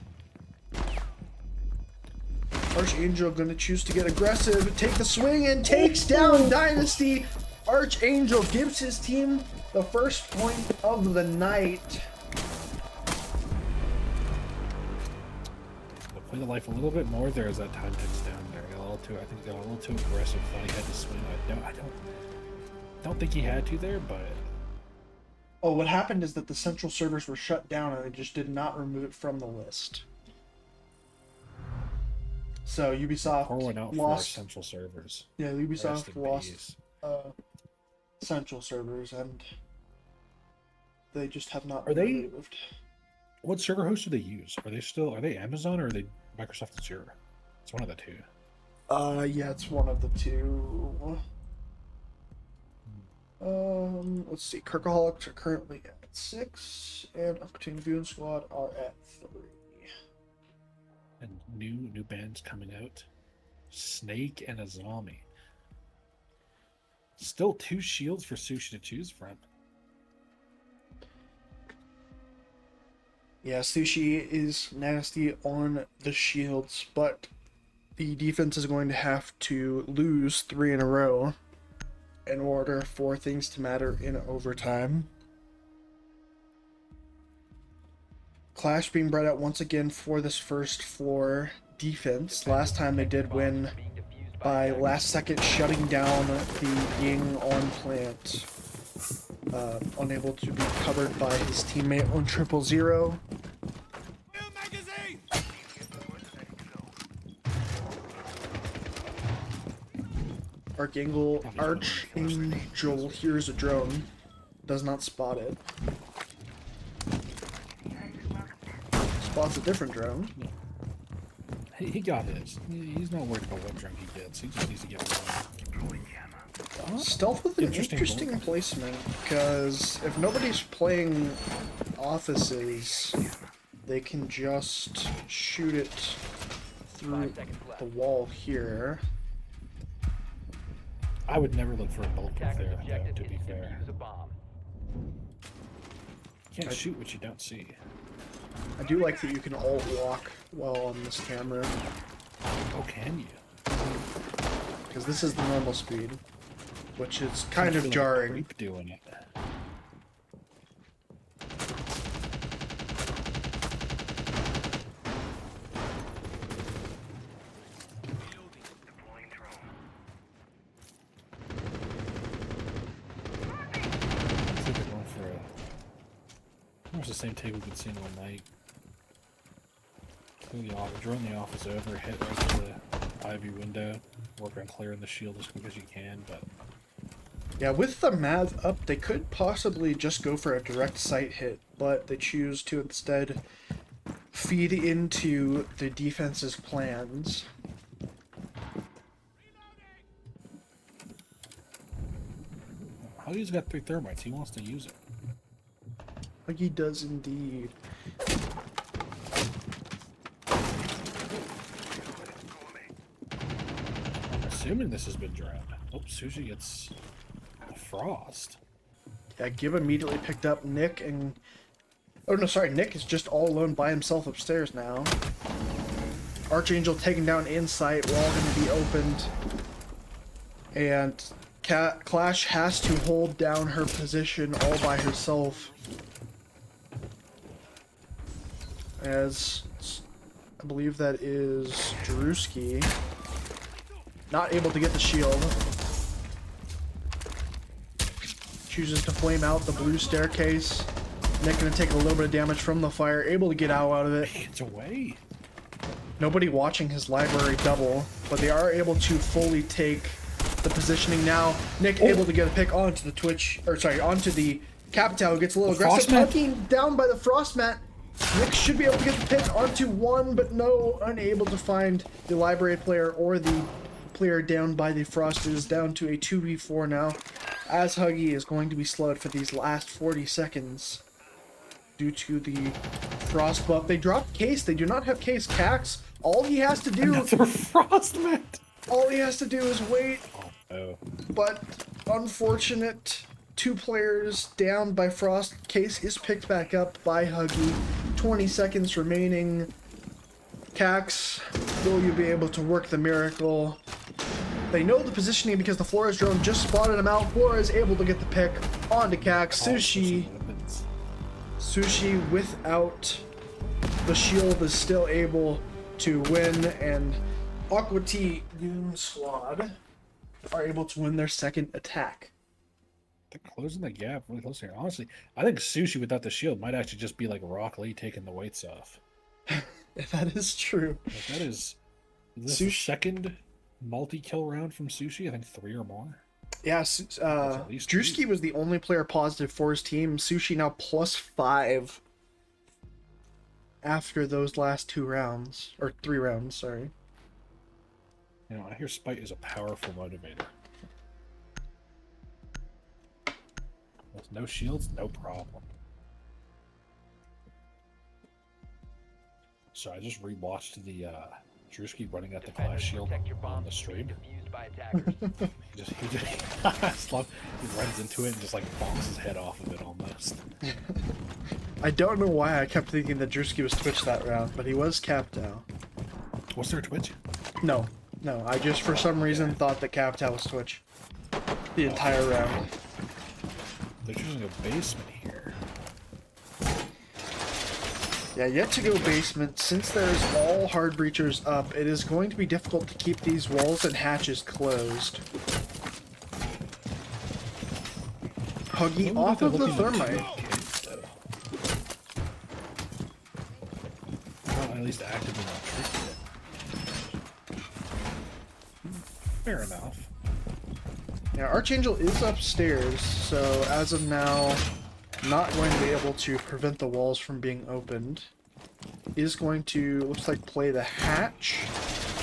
Archangel gonna choose to get aggressive, take the swing, and takes down Dynasty. Archangel gives his team the first point of the night. Play the life a little bit more there as that time ticks down there. I think he got a little too aggressive. Thought he had to swing. I don't think he had to there, but. Oh, what happened is that the central servers were shut down and they just did not remove it from the list. So Ubisoft lost central servers. Yeah, Ubisoft lost central servers, and they just have not been removed. What server host do they use? Are they Amazon or are they Microsoft Azure? It's one of the two. Yeah, it's one of the two. Let's see. Kirkaholics are currently at 6, and Upcoming Goon Squad are at 3. And new bands coming out. Snake and Azami. Still 2 shields for Sushi to choose from. Yeah, Sushi is nasty on the shields, but the defense is going to have to lose 3 in a row in order for things to matter in overtime. Clash being brought out once again for this first floor defense. Last time they did win by last second shutting down the Ying on plant. Unable to be covered by his teammate on 000. Archangel hears a drone, does not spot it. Spots a different drone. He got his. He's not worried about what drink he gets. He just needs to get one. Stealth with an Interesting interesting placement, because if nobody's playing offices, they can just shoot it through the wall here. I would never look for a bulletproof there, though, to be fair. You can't shoot what you don't see. I do like that you can alt walk while on this camera, Oh, can you? because this is the normal speed, which is kind of Like a jarring. creep doing it. I think they're going for a... It's the same take we've been seeing all night. Clear the office, drone the office over, hit right to the Ivy window, work on clearing the shield as quick as you can, but Yeah, with the math up, they could possibly just go for a direct sight hit, but they choose to instead feed into the defense's plans. Huggy's got 3 thermites. He wants to use it. Huggy does indeed. I'm assuming this has been drowned. Oh, Sushi gets a frost. Yeah, Gib immediately picked up Nick and... Oh no, sorry, Nick is just all alone by himself upstairs now. Archangel taken down Insight, wall gonna be opened. And Clash has to hold down her position all by herself. As I believe that is Drewski. Not able to get the shield. Chooses to flame out the blue staircase. Nick gonna take a little bit of damage from the fire, able to get out of it. It's away. Nobody watching his library double, but they are able to fully take the positioning now. Nick able to get a pick onto the Twitch, or sorry, onto the Capital, gets a little aggressive. Tucking down by the frost mat. Nick should be able to get the pick onto one, but no, unable to find the library player or the player down by the frost. It is down to a 2v4 now, as Huggy is going to be slowed for these last 40 seconds due to the frost buff. They dropped Case. They do not have Case. Cax, all he has to do... Another frost mat. All he has to do is wait. Oh, no. But unfortunate, 2 players down by frost. Case is picked back up by Huggy. 20 seconds remaining. Cax, will you be able to work the miracle? They know the positioning because the Flores drone just spotted him out. Flores able to get the pick onto Cax. Sushi without the shield is still able to win, and Aqua T Goon squad are able to win their second attack. They're closing the gap really close here. Honestly, I think Sushi without the shield might actually just be like Rock Lee taking the weights off. That is true. Like that is this the second multi-kill round from Sushi? I think 3 or more. Yeah, Drewski was the only player positive for his team. Sushi now +5 after those last 2 rounds, or 3 rounds, sorry. You know, I hear Spite is a powerful motivator. With no shields, no problem. So I just rewatched the Drewski running at the Clash shield on the stream. he runs into it and just like bonks his head off of it almost. I don't know why I kept thinking that Drewski was Twitch that round, but he was capped now. Was there a Twitch? No, I just for some reason thought that Capital was Twitch the entire round. They're choosing a basement here. Yeah, yet to go basement. Since there's all hard breachers up, it is going to be difficult to keep these walls and hatches closed. Huggy off of the thermite. Well, at least actively not tricked. Fair enough. Yeah, Archangel is upstairs, so as of now, not going to be able to prevent the walls from being opened. is going to, looks like, play the hatch,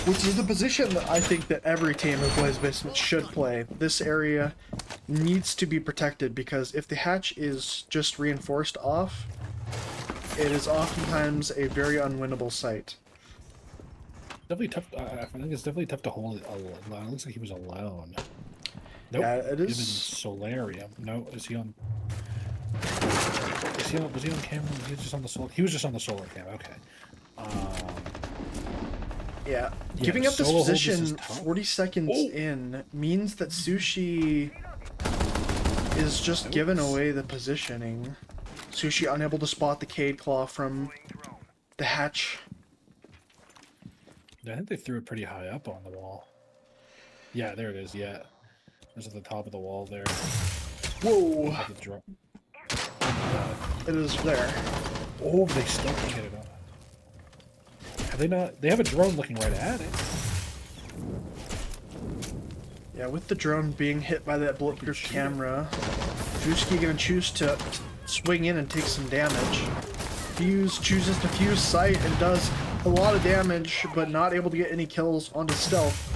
which is the position that I think that every team in Blaze Basement should play. This area needs to be protected because if the hatch is just reinforced off, it is oftentimes a very unwinnable site. Definitely tough. I think it's definitely tough to hold it alone. It looks like he was alone. Nope. Yeah, it Given is. Solarium. No, is he on? Was he on camera? He was just on the solar. He was just on the solar cam. Okay. Yeah, Yeah, giving up this solo hold, this position is tough. 40 seconds in means that Sushi is just giving away the positioning. Sushi unable to spot the Cade Claw from the hatch. I think they threw it pretty high up on the wall. Yeah, there it is. Yeah, it's at the top of the wall there. Whoa! At the drop. It is there. Oh, they still can't get it up. Have they not? They have a drone looking right at it. Yeah, with the drone being hit by that bulletproof camera, Drewski gonna choose to swing in and take some damage. Fuse chooses to fuse sight and does a lot of damage, but not able to get any kills onto stealth.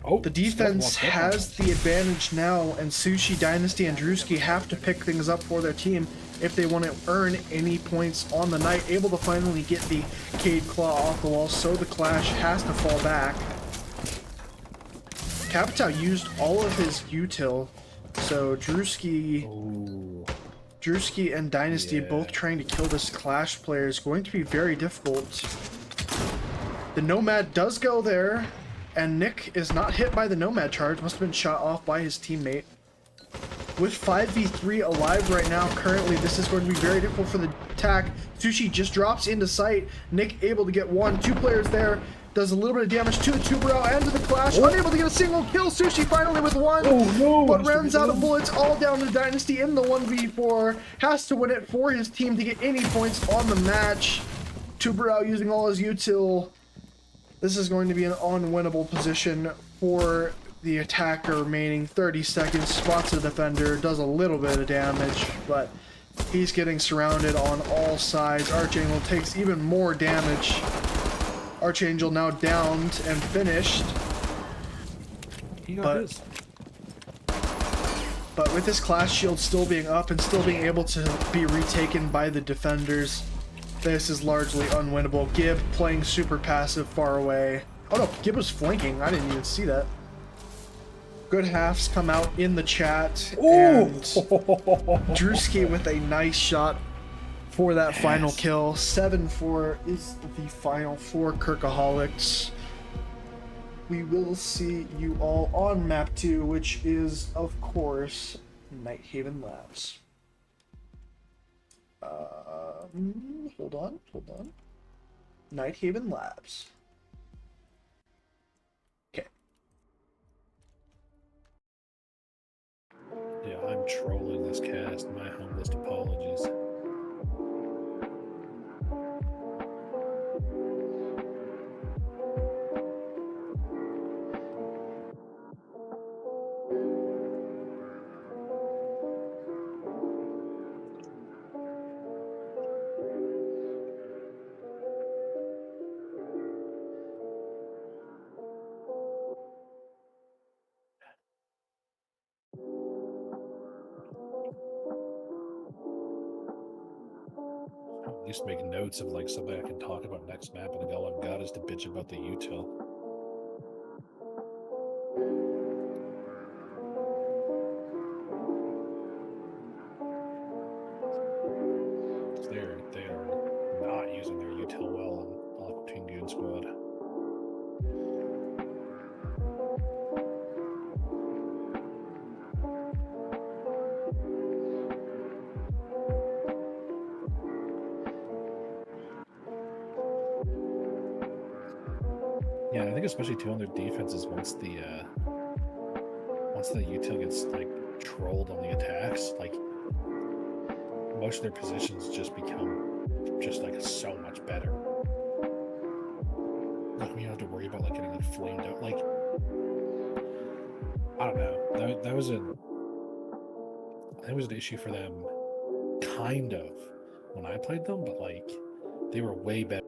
Oh, The defense has the advantage now, and Sushi, Dynasty, and Drewski have to pick things up for their team if they want to earn any points on the night. Able to finally get the Cade Claw off the wall, so the Clash has to fall back. Capitao used all of his util, so Drewski and Dynasty both trying to kill this Clash player is going to be very difficult. The Nomad does go there, and Nick is not hit by the Nomad charge, must have been shot off by his teammate. With 5v3 alive right now, currently, this is going to be very difficult for the attack. Sushi just drops into sight. Nick able to get one, two players there. Does a little bit of damage to the Tuberel and to the Clash. Unable to get a single kill. Sushi finally with one. Oh no! But runs out of bullets all down to Dynasty in the 1v4. Has to win it for his team to get any points on the match. Tuberel using all his util. This is going to be an unwinnable position for the attacker. Remaining 30 seconds. Spots the defender. Does a little bit of damage, but he's getting surrounded on all sides. Archangel takes even more damage. Archangel now downed and finished. But with his Clash shield still being up and still being able to be retaken by the defenders, this is largely unwinnable. Gib playing super passive far away. Oh no, Gib was flanking. I didn't even see that. Good halves come out in the chat. Ooh. And Drewski with a nice shot for that final kill. 7-4 is the final for Kirkaholics. We will see you all on map 2, which is, of course, Nighthaven Labs. Hold on. Nighthaven Labs. Okay. Yeah, I'm trolling this cast. My humblest apologies. At least make notes of like something I can talk about next map, and all I've got is to bitch about the util. They are not using their util well on Team Goon squad. Yeah, I think especially too on their defenses once the util gets like trolled on the attacks, like most of their positions just become just like so much better. Like we don't have to worry about like getting like flamed out. Like I don't know. That was an issue for them, kind of, when I played them, but like They were way better.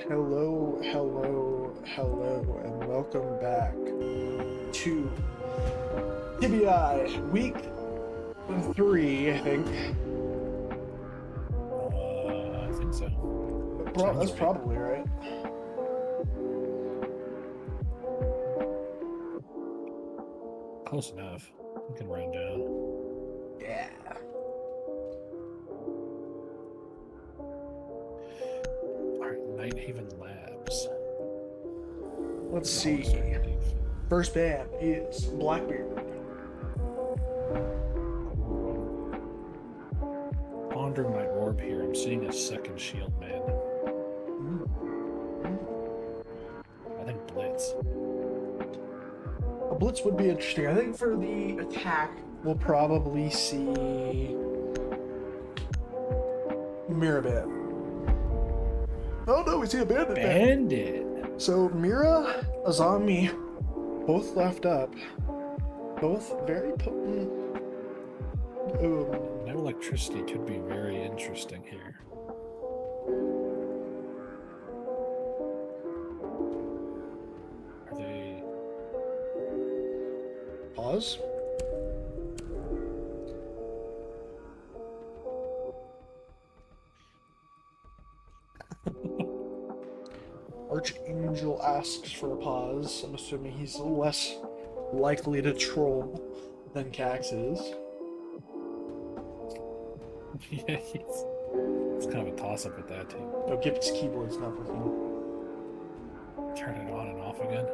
Hello, hello, hello, and welcome back to TBI Week 3, I think. I think so. Sounds That's right. probably right. Close enough. We can round down. Yeah. Alright, Nighthaven Labs. Let's Alcoholics see. are active. First band is Blackbeard. Pondering my orb here, I'm seeing a second shield man. I think Blitz. A blitz would be interesting. I think for the attack, we'll probably see Mirabit. Oh no, we see a bandit. Bandit! So Mira, Azami, both left up. Both very potent. No electricity could be very interesting here. Are they... Pause. Archangel asks for a pause. I'm assuming he's less likely to troll than Cax is. Yeah, it's kind of a toss-up with that, too. No, Gip's keyboard's not working. Turn it on and off again.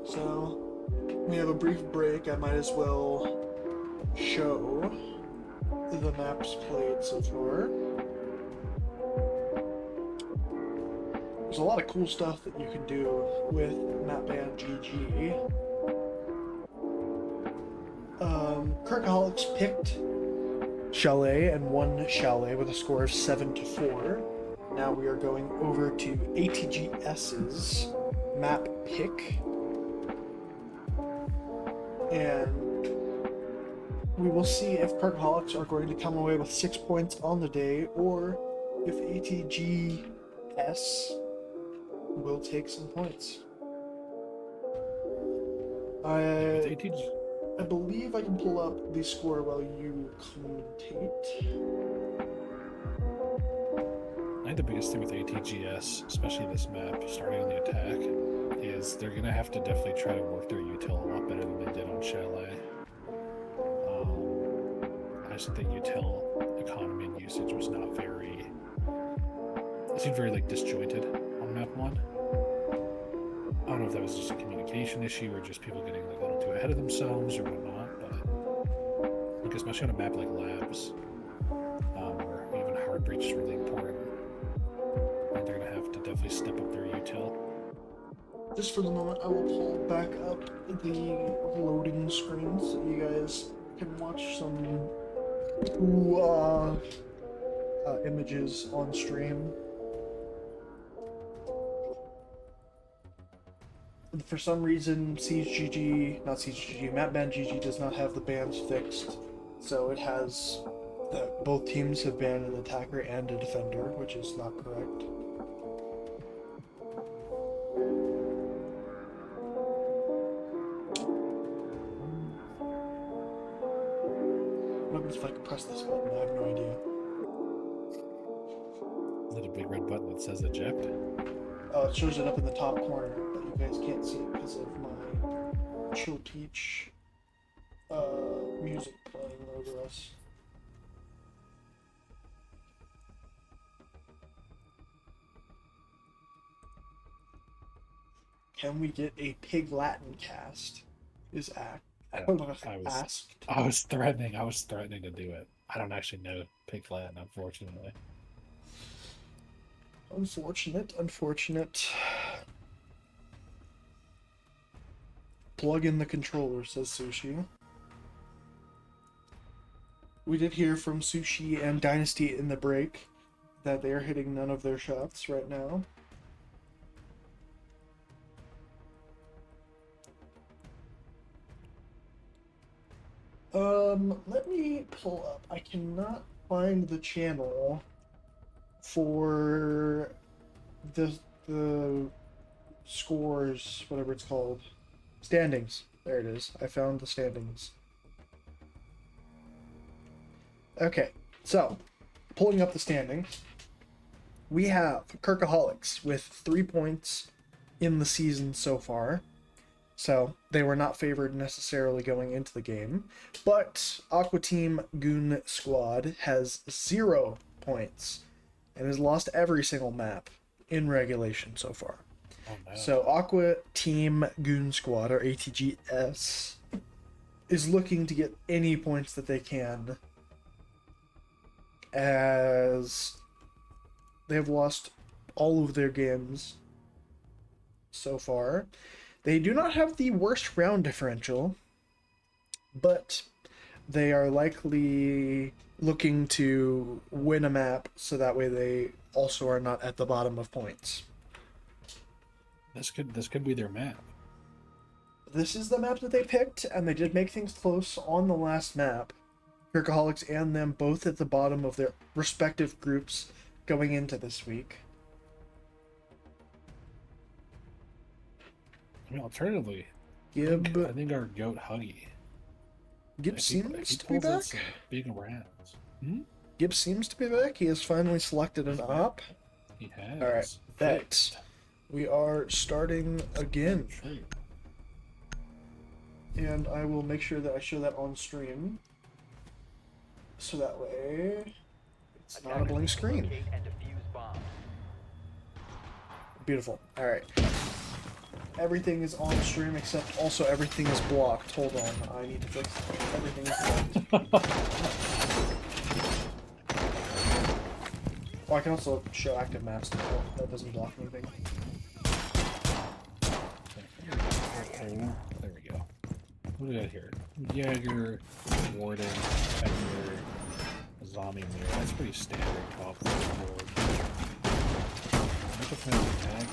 So, we have a brief break. I might as well show the maps played so far. There's a lot of cool stuff that you can do with map band GG. Kirkaholics picked Chalet and won Chalet with a score of 7-4. Now we are going over to ATGS's map pick. And we will see if Kirkaholics are going to come away with 6 points on the day, or if ATGS will take some points. I believe I can pull up the score while you commentate. I think the biggest thing with ATGS, especially this map, starting on the attack, is they're going to have to definitely try to work their util a lot better than they did on Chalet. I just think the util economy and usage was not very... It seemed very like disjointed on map 1. I don't know if that was just a communication issue or just people getting like a little too ahead of themselves or whatnot, but like, especially on a map like Labs, where even hard breach is really important, I think they're gonna have to definitely step up their util. Just for the moment, I will pull back up the loading screen so you guys can watch some images on stream. For some reason, Map Band GG does not have the bans fixed, so it has that both teams have banned an attacker and a defender, which is not correct. What happens if I can press this button? I have no idea. Is that a big red button that says eject? It shows it up in the top corner, but you guys can't see it because of my Chill Peach music playing over us. Can we get a Pig Latin cast? Is asked. I was threatening to do it. I don't actually know Pig Latin, unfortunately. Unfortunate. Plug in the controller, says Sushi. We did hear from Sushi and Dynasty in the break that they are hitting none of their shots right now. Let me pull up. I cannot find the channel for the scores, whatever it's called. Standings. There it is. I found the standings. Okay, so pulling up the standings, we have Kirkaholics with 3 points in the season so far. So they were not favored necessarily going into the game. But Aqua Team Goon Squad has 0 points and has lost every single map in regulation so far. Oh, no. So Aqua Team Goon Squad, or ATGS, is looking to get any points that they can, as they have lost all of their games so far. They do not have the worst round differential, but they are likely looking to win a map so that way they also are not at the bottom of points. This could be their map. This is the map that they picked, and they did make things close on the last map. Kirkaholics and them both at the bottom of their respective groups going into this week. I mean, alternatively, Gib, I think our goat Huggy. Gib seems to be back. Big rounds. Gib seems to be back. He has finally selected an op. He has. All right, that we are starting again, and I will make sure that I show that on stream, so that way it's not a blank screen. Beautiful. All right. Everything is on stream except also everything is blocked. Hold on, I need to fix that. Everything is blocked. Oh, I can also show active maps now. That doesn't block anything. Oh, there we go. What do we got here? Jaeger, Warden, Fender, Zombie Mirror. That's pretty standard top of the board. Microphone attack.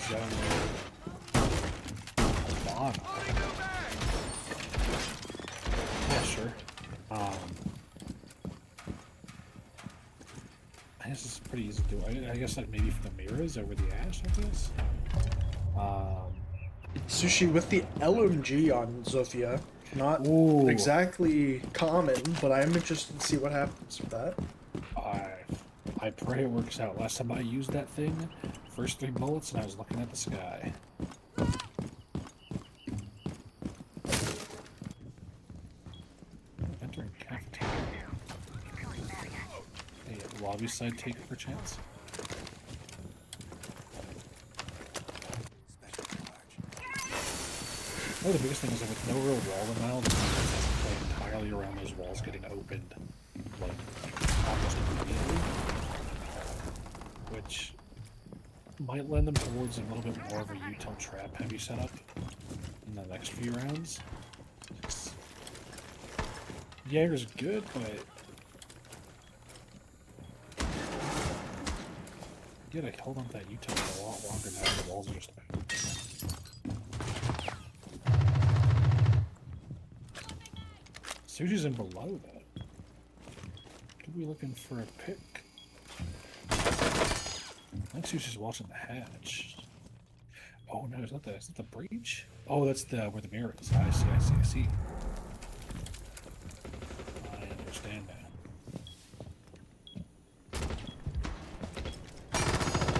Zone. Yeah, sure. I guess it's pretty easy to do. I guess like maybe for the mirrors over the ash, I guess. Sushi with the LMG on Zofia. Not Ooh. exactly common, but I am interested to see what happens with that. I pray it works out. Last time I used that thing, first 3 bullets, and I was looking at the sky. Entering cafeteria. A lobby side take for chance. Oh, the biggest thing is that with no real wall in now, the defense has to play entirely around those walls getting opened, like, almost immediately. Which might lend them towards a little bit more of a util trap heavy setup in the next few rounds. Jaeger's good, but you gotta hold on to that util for a lot longer now the walls are just open. Sushi's in below that. Could be looking for a pick. I think Sushi's watching the hatch. Oh no, is that the breach? Oh, that's where the mirror is. I see. I understand now.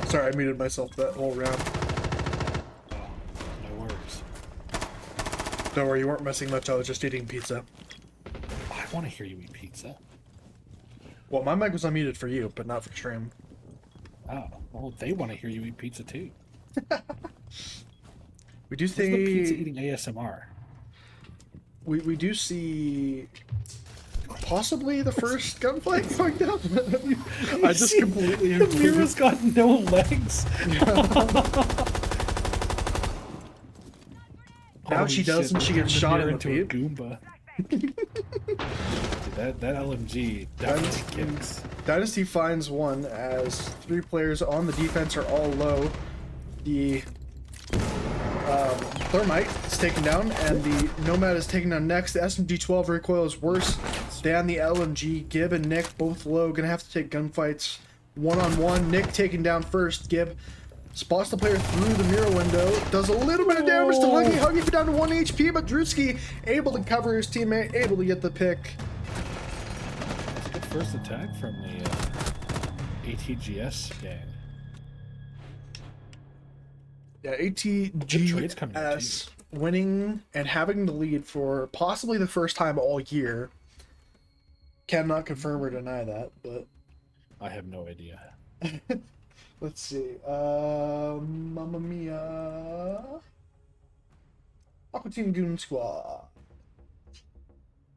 Sorry, I muted myself that whole round. Oh, no worries. Don't worry, you weren't missing much. I was just eating pizza. I want to hear you eat pizza. Well, my mic was unmuted for you, but not for stream. Oh, well, they want to hear you eat pizza too. We do What's see the pizza eating ASMR. we do see possibly the first gunfight going down. I just completely the mirror's got no legs. Now she does, and she gets shot in the into a feet. Goomba. Dude, that LMG definitely kicks. Dynasty finds one as 3 players on the defense are all low. The Thermite is taken down, and the Nomad is taken down next. The SMG-12 recoil is worse than the LMG. Gib and Nick both low, gonna have to take gunfights one-on-one. Nick taken down first. Gib spots the player through the mirror window, does a little bit of damage to Huggy. Huggy down to 1 HP, but Drewski able to cover his teammate, able to get the pick. That's a good first attack from the ATGS gang. Yeah, trades coming in, ATGS winning and having the lead for possibly the first time all year. Cannot confirm or deny that, but I have no idea. let's see. Mamma Mia. Aqua Team Goon Squad.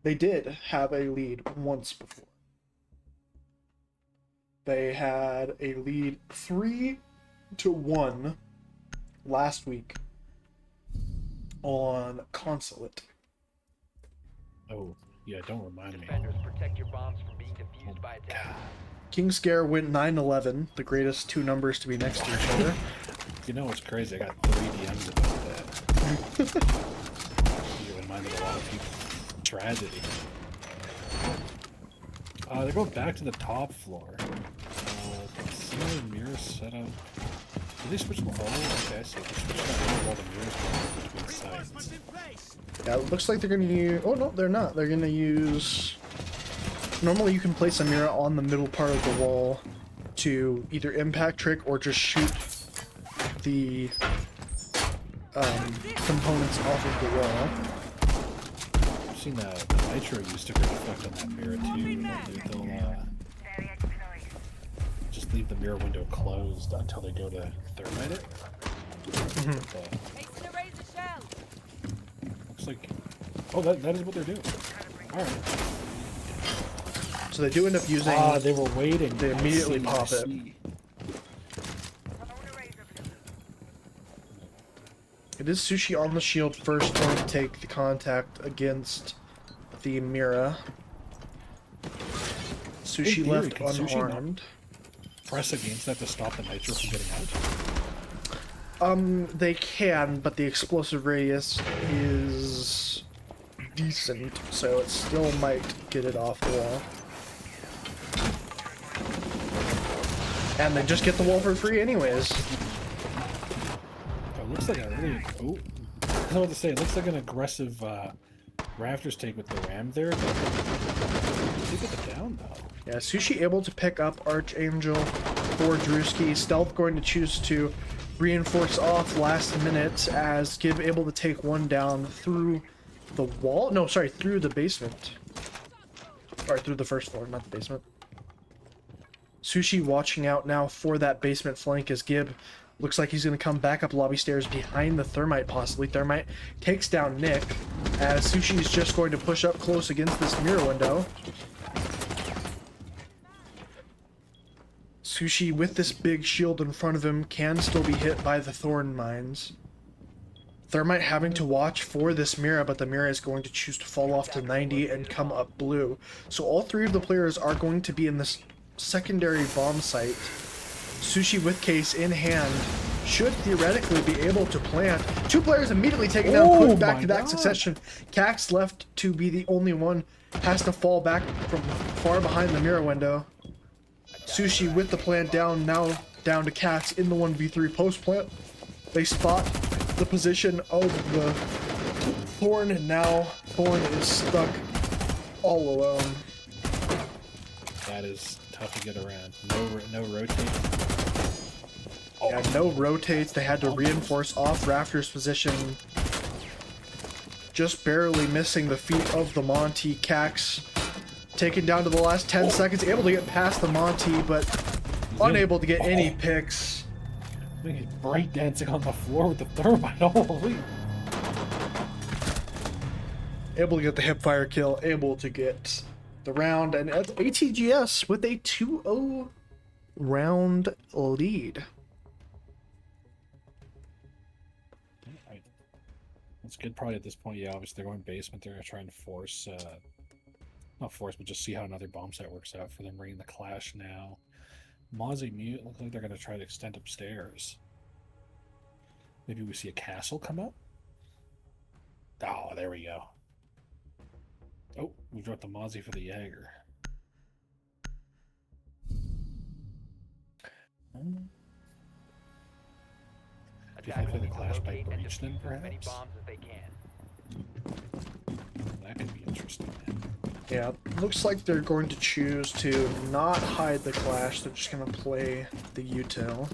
They did have a lead once before. They had a lead 3-1 last week on Consulate. Oh, yeah, don't remind me. Defenders protect your bombs from being defused by attackers. King Scare went 9-11, the greatest two numbers to be next to each other. You know what's crazy? I got 3 DMs about that. You reminded a lot of people. Tragedy. They go back to the top floor. Similar mirror setup. Did they switch? Oh, okay, I see. They switched out all the mirrors between sites. Yeah, it looks like they're going to use... Oh, no, they're not. They're going to use... Normally you can place a mirror on the middle part of the wall to either impact trick or just shoot the components off of the wall. I've seen the Nitro used to great effect on that mirror too. They'll just leave the mirror window closed until they go to thermite it. Looks like... Oh, that is what they're doing. Alright. So they do end up using... they were waiting. They immediately pop it. It is Sushi on the shield first going to take the contact against the Mira. Sushi theory, left can Sushi not unarmed. Press against that to stop the Nitro from getting out? They can, but the explosive radius is decent, so it still might get it off the wall. And they just get the wall for free anyways. Oh, it looks like a really... Oh, I was about to say, it looks like an aggressive Rafters take with the Ram there, but they get it down, though. Yeah, Sushi able to pick up Archangel for Drewski. Stealth going to choose to reinforce off last minute as Gib able to take one down through the wall. No, sorry, through the basement. Or through the first floor, not the basement. Sushi watching out now for that basement flank as Gib looks like he's going to come back up lobby stairs behind the Thermite, possibly. Thermite takes down Nick as Sushi is just going to push up close against this mirror window. Sushi, with this big shield in front of him, can still be hit by the Thorn Mines. Thermite having to watch for this Mira, but the Mira is going to choose to fall off to 90 and come up blue. So all three of the players are going to be in this secondary bomb site. Sushi with case in hand should theoretically be able to plant. Two players immediately taken down, put back-to-back succession. Cax left to be the only one, has to fall back from far behind the mirror window. Sushi with the plant down, now down to Cax in the 1v3 post-plant. They spot the position of the Thorn, and now Thorn is stuck all alone. That is tough to get around. No rotate. Yeah, no rotates. They had to reinforce off Raptor's position. Just barely missing the feet of the Monty. Cax taken down to the last 10 seconds. Able to get past the Monty, but unable to get any picks. I think he's breakdancing on the floor with the Thermite. Holy. Able to get the hipfire kill. Able to get the round. And ATGS with a 2-0 round lead. That's good. Probably at this point, yeah, obviously they're going basement. They're going to try and force, not force, but just see how another bomb site works out for them. Bringing the Clash now. Mozzie Mute looks like they're going to try to extend upstairs. Maybe we see a castle come up? Oh, there we go. Oh, we dropped the Mozzie for the Jaeger. Do you think for the Clash by breach then, perhaps? That could be interesting. Yeah, looks like they're going to choose to not hide the Clash. They're just going to play the util.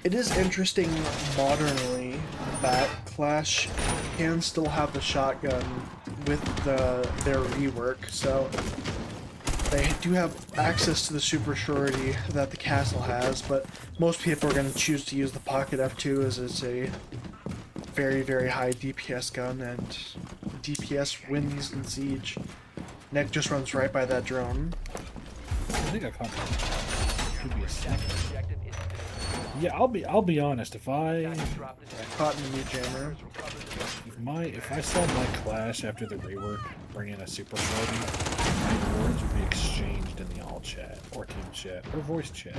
It is interesting modernly that Clash can still have the shotgun with their rework, so they do have access to the super surety that the castle has, but most people are going to choose to use the Pocket F2 as it's a very, very high DPS gun, and DPS wins in Siege. Nick just runs right by that drone. I think I caught that. Could be a second. Yeah, I'll be honest. If I Caught in the mute jammer. if I saw my Clash after the rework bring in a super shorty, my words would be exchanged in the all chat or team chat or voice chat.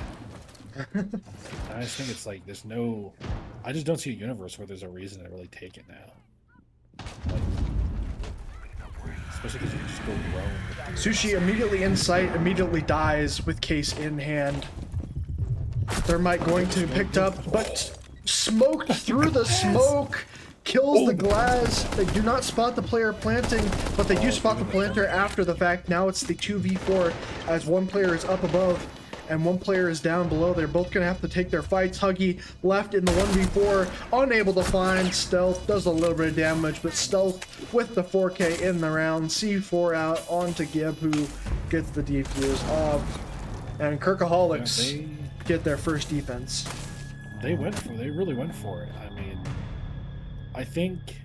I just think it's like there's no. I just don't see a universe where there's a reason to really take it now. Like, especially because you can just go roam. Sushi immediately in sight, immediately dies with case in hand. Thermite going to be picked up, but smoked through the smoke. Kills the glass. They do not spot the player planting, but they do spot the planter after the fact. Now it's the 2v4 as one player is up above and one player is down below. They're both going to have to take their fights. Huggy left in the 1v4, unable to find. Stealth does a little bit of damage, but Stealth with the 4K in the round. C4 out onto Gib, who gets the defuse off. And Kirkaholics get their first defense. They really went for it. I mean, I think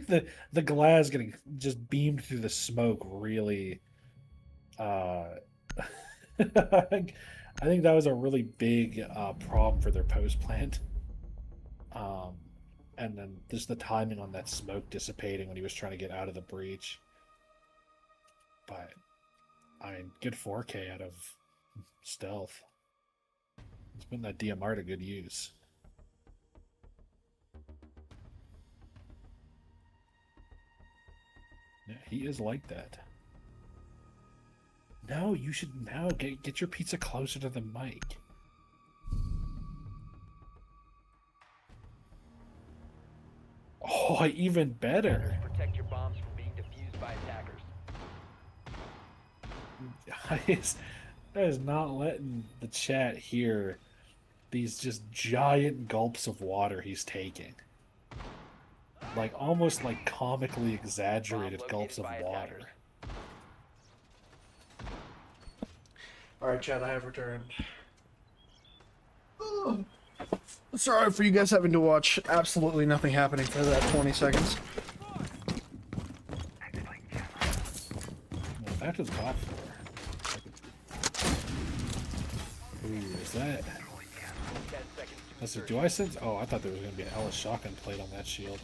the glass getting just beamed through the smoke really I think that was a really big problem for their post plant. And then just the timing on that smoke dissipating when he was trying to get out of the breach. But I mean, good 4K out of Stealth. He's putting that DMR to good use. Yeah, he is like that. No, you should now get your pizza closer to the mic. Oh, even better. Protect your bombs from being defused by attackers. That is not letting the chat hear these just giant gulps of water he's taking. Like almost like comically exaggerated gulps of water. Alright, chat, I have returned. Sorry for you guys having to watch absolutely nothing happening for that 20 seconds. Well, back to the top floor. Ooh, is that? Let's see, do I sense? Oh, I thought there was going to be an Ellis shotgun plate on that shield.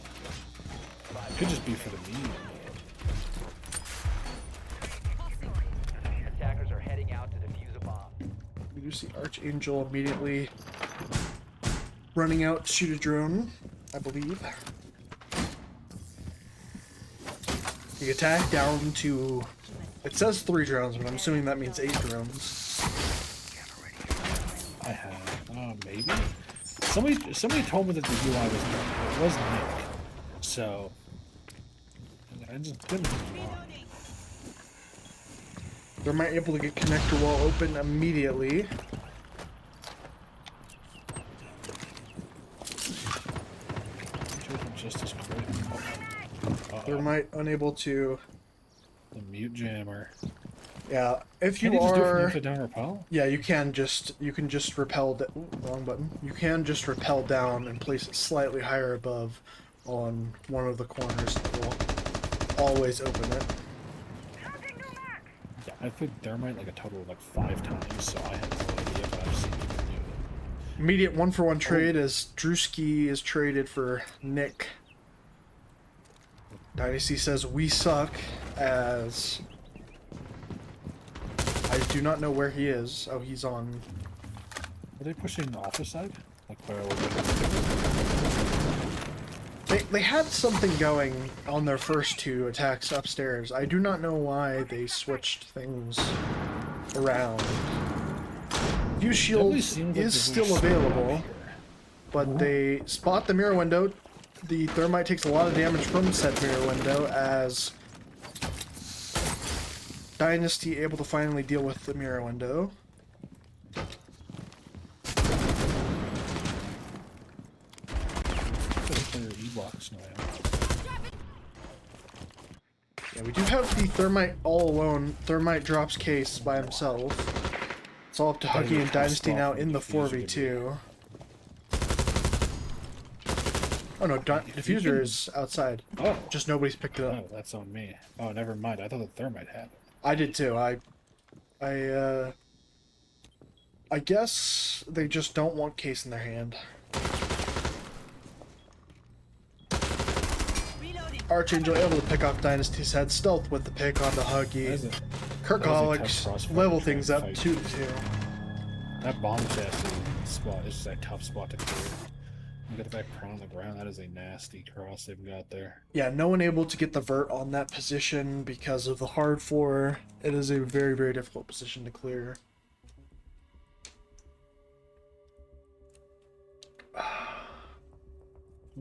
It could just be for the medium. Attackers are heading out to defuse a bomb. We do see Archangel immediately running out to shoot a drone, I believe. The attack down to, it says 3 drones, but I'm assuming that means 8 drones. I have, maybe? Somebody told me that the UI was Nick. It was Nick. So, I just didn't know. They're not able to get connector wall open immediately. Justice crit. Thermite unable to. The mute jammer. Yeah, if you Can you just do it from are. upside down repel? Yeah, you can just repel. Wrong button. You can just repel down and place it slightly higher above on one of the corners. That will always open it. Yeah, I played Thermite like a total of like 5 times, so I have no idea, but I've seen people do it. Immediate 1-for-1 trade as Drewski is traded for Nick. Dynasty says we suck as I do not know where he is. Oh, he's on. Are they pushing office side? Like where They had something going on their first 2 attacks upstairs. I do not know why they switched things around. View shield is still available, but they spot the mirror window. The thermite takes a lot of damage from said mirror window as Dynasty able to finally deal with the mirror window. Yeah, we do have the thermite all alone. Thermite drops case by himself. It's all up to Huggy and Dynasty now in the 4v2. Oh no, diffuser is outside. Oh, just nobody's picked it up. oh, that's on me. Oh, never mind. I thought the thermite had it. I did too. I guess they just don't want case in their hand. Archangel able to pick off Dynasty's head. Stealth with the pick on the Huggy. Kirkaholics level things up 2-2. That bomb chassis spot is just a tough spot to clear. You got the back prone on the ground. That is a nasty cross they've got there. Yeah, no one able to get the vert on that position because of the hard floor. It is a very, very difficult position to clear.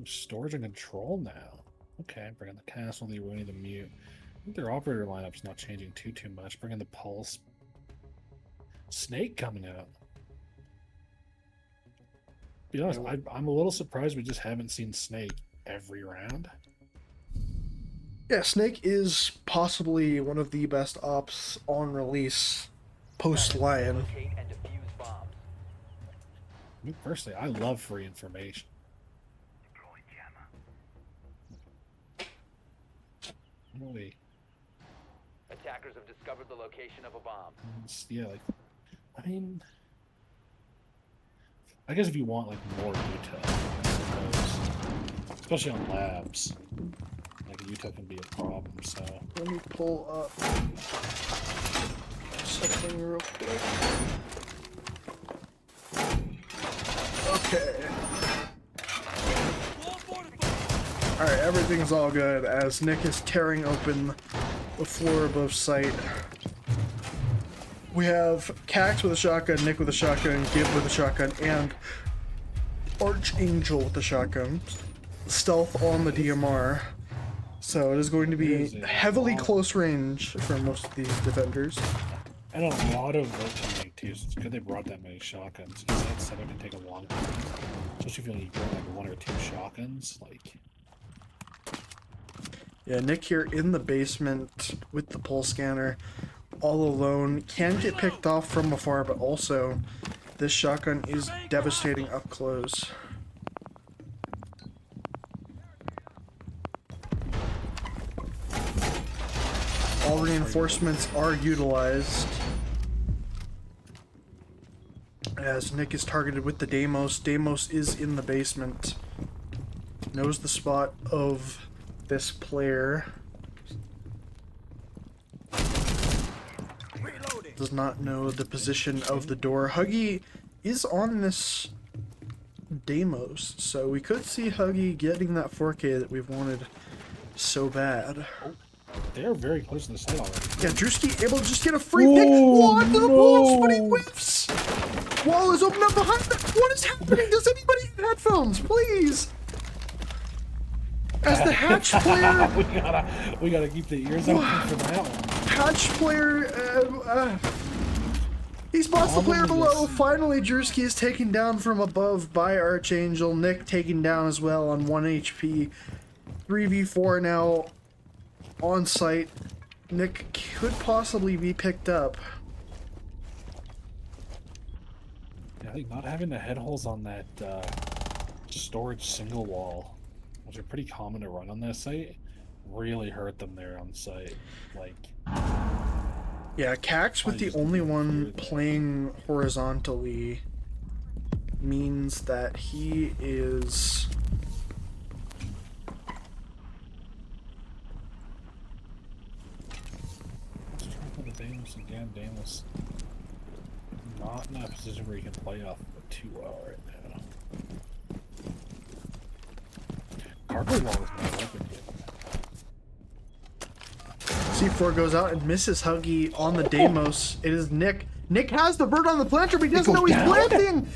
Storage and control now. Okay, bring in the castle, the Rooney, the mute. I think their operator lineup's not changing too much. Bring in the pulse. Snake coming out. To be honest, I'm a little surprised we just haven't seen Snake every round. Yeah, Snake is possibly one of the best ops on release post Lion. Locate and defuse bombs. Me personally, I love free information. Really, Attackers have discovered the location of a bomb. yeah, like, I mean, I guess if you want like more detail, I suppose, especially on labs, like Utah can be a problem. So Let me pull up something real quick. Okay. Alright, everything's all good as Nick is tearing open the floor above site. We have Cax with a shotgun, Nick with a shotgun, Gib with a shotgun, and Archangel with a shotgun. Stealth on the DMR. So it is going to be heavily close range for most of these defenders. and a lot of rotating too. So it's good they brought that many shotguns because that setup can take a long time, especially if you only bring like 1 or 2 shotguns. Like. Yeah, Nick here in the basement with the pulse scanner, all alone. Can get picked off from afar, but also this shotgun is devastating up close. All reinforcements are utilized as Nick is targeted with the Deimos. Deimos is in the basement. Knows the spot of this player. Does not know the position of the door. Huggy is on this Deimos, so we could see Huggy getting that 4K that we've wanted so bad. They're very close to the site already. Yeah, Drewski able to just get a free pick. Wall to the pulse, but he whiffs. Wall is open up behind them. What is happening? Does anybody have headphones, please? As the hatch player, we gotta keep the ears open for that one. hatch player, he spots the player below. Finally, Drewski is taken down from above by Archangel. Nick taken down as well on 1 HP. 3v4 now on site. Nick could possibly be picked up. Yeah, I think not having the head holes on that storage single wall, which are pretty common to run on this site, really hurt them there on site. Like, yeah, Cax with the only one playing horizontally means that he is... Let's try for the Damus again. Damus not in a position where he can play off of 2-0 right now. Cargo wall is not open yet. C4 goes out and misses Huggy on the Deimos. It is Nick. Nick has the bird on the planter, but he doesn't know he's planting.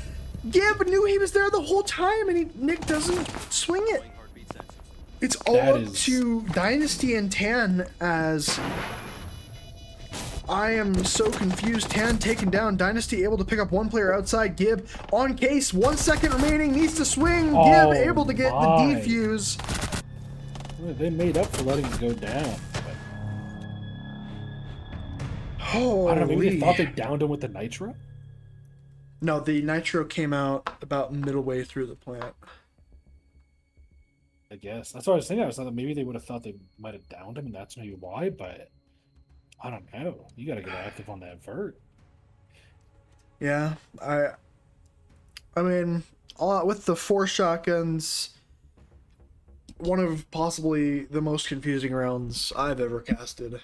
Yeah, but knew he was there the whole time, and Nick doesn't swing it. It's all up to Dynasty and Tan, as I am so confused. Tan taken down. Dynasty able to pick up one player outside. Gib on case. 1 second remaining. Needs to swing. Gib able to get the defuse. Well, they made up for letting it go down. Holy. I don't know, maybe they thought they downed him with the nitro? No, the nitro came out about middle way through the plant. I guess. That's what I was thinking. I was thinking maybe they would have thought they might have downed him, and that's maybe why, but I don't know. You got to get active on that vert. Yeah, I mean, with the 4 shotguns, one of possibly the most confusing rounds I've ever casted,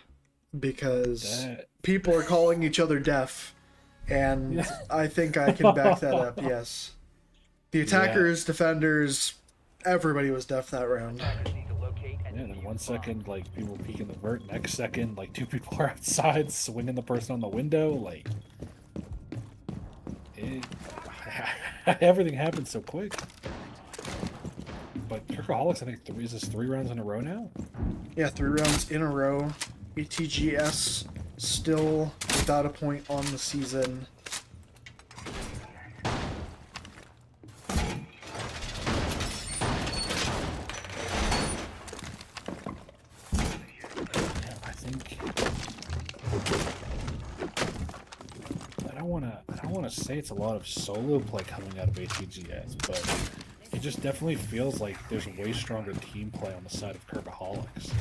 because people are calling each other deaf, and I think I can back that up, yes. The attackers, defenders, everybody was deaf that round. Attackers need to locate and Yeah, then defuse 1 the second, like, people peeking the vert. Next second, like, 2 people are outside swinging the person on the window. Like, everything happened so quick. But Kirkaholics, I think, is this 3 rounds in a row now? Yeah, 3 rounds in a row. ATGS still without a point on the season. I don't want to say it's a lot of solo play coming out of ATGS, but it just definitely feels like there's way stronger team play on the side of Kirkaholics.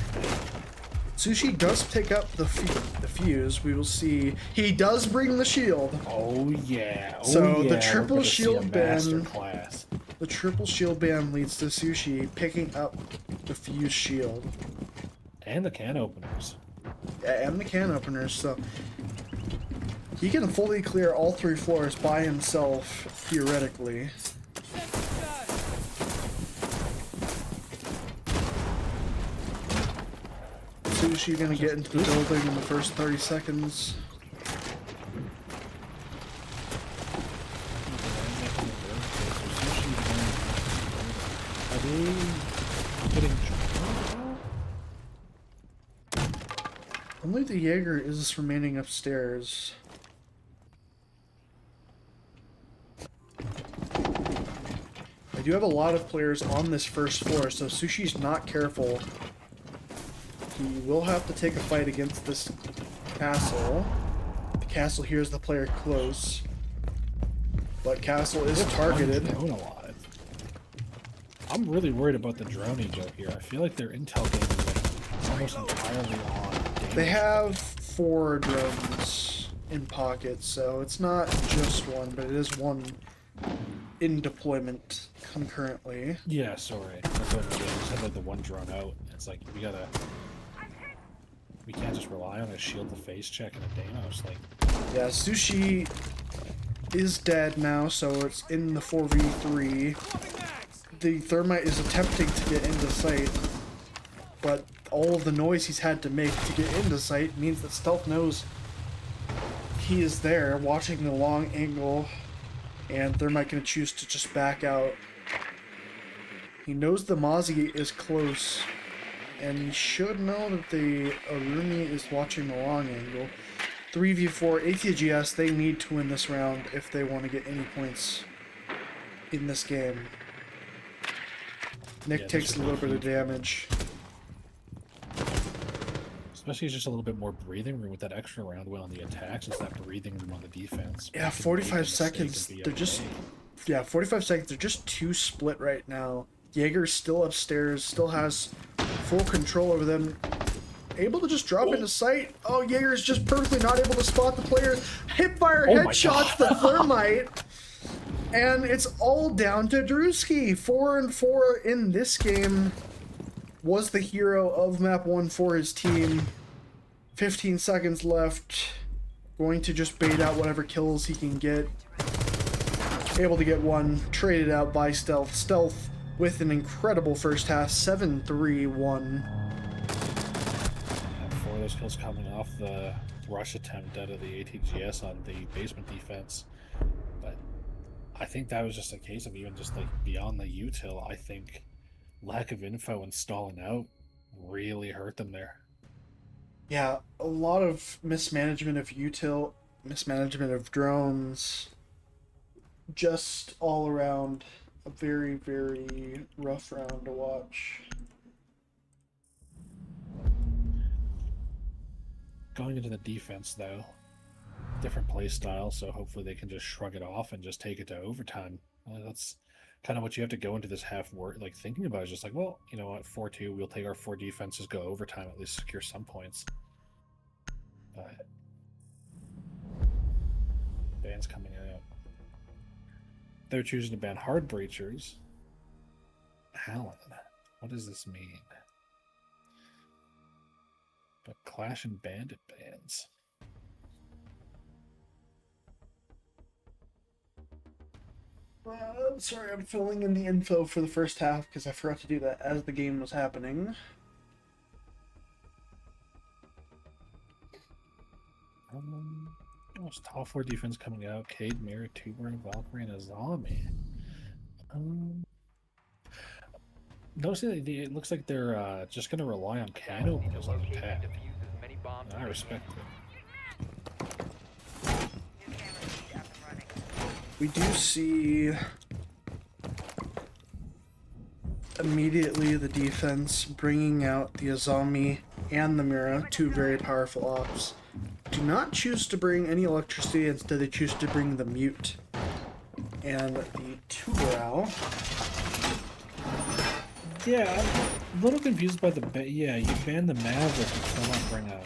Sushi does pick up the fuse. We will see. He does bring the shield. Oh yeah. Oh, so yeah. the triple shield ban. Class. The triple shield ban leads to Sushi picking up the fuse shield. And the can openers. Yeah, and the can openers. So he can fully clear all 3 floors by himself, theoretically. Sushi gonna get into the building in the first 30 seconds. Are they getting... Only the Jaeger is remaining upstairs. I do have a lot of players on this first floor, so Sushi's not careful. He will have to take a fight against this castle. The castle hears the player close. But castle is targeted. Drone alive. I'm really worried about the drone ego here. I feel like their intel game is like almost entirely on damage. They have 4 drones in pocket, so it's not just one, but it is one in deployment concurrently. Yeah, sorry. That's what it is. I just had like the 1 drone out. It's like we can't just rely on a shield to face check and a Deimos. Like, yeah, Sushi is dead now, so it's in the 4v3. The Thermite is attempting to get into sight, but all of the noise he's had to make to get into sight means that Stealth knows he is there, watching the long angle, and Thermite gonna choose to just back out. He knows the Mozzie is close, and he should know that the Arumi is watching the long angle. 3v4, ATGS, they need to win this round if they want to get any points in this game. Nick takes a little bit of damage. especially just a little bit more breathing room with that extra round wheel on the attacks. It's that breathing room on the defense. Yeah, 45 seconds. They're just... Yeah, 45 seconds. They're just too split right now. Jaeger's still upstairs, still has full control over them. Able to just drop into sight. Oh, Jaeger's just perfectly not able to spot the player. Hipfire headshots the Thermite. And it's all down to Drewski. 4-4 in this game. Was the hero of map 1 for his team. 15 seconds left. Going to just bait out whatever kills he can get. Able to get one. Traded out by Stealth. Stealth with an incredible first half. 7-3-1. 4 of those kills coming off the rush attempt out of the ATGS on the basement defense. But I think that was just a case of even just like beyond the util. I think lack of info and stalling out really hurt them there. Yeah, a lot of mismanagement of util, mismanagement of drones. Just all around a very, very rough round to watch. Going into the defense, though, different play style, so hopefully they can just shrug it off and just take it to overtime. That's kind of what you have to go into this half work, like thinking about. Is just like, well, you know what, 4-2, we'll take our 4 defenses, go overtime, at least secure some points. But bans coming out. They're choosing to ban hard breachers. Alan, what does this mean? But Clash and Bandit bans. Sorry, I'm filling in the info for the first half because I forgot to do that as the game was happening. Most top 4 defense coming out. Cade, Mirror, Tuber, Valkyrie, and Azami. Noticing that it looks like they're just going to rely on Canopy as an attack. I respect it. We do see immediately the defense bringing out the Azami and the Mira, 2 very powerful ops. Do not choose to bring any electricity, instead they choose to bring the Mute and the Tuberow. Yeah, I'm a little confused by the yeah, you ban the Maverick and still not bring out.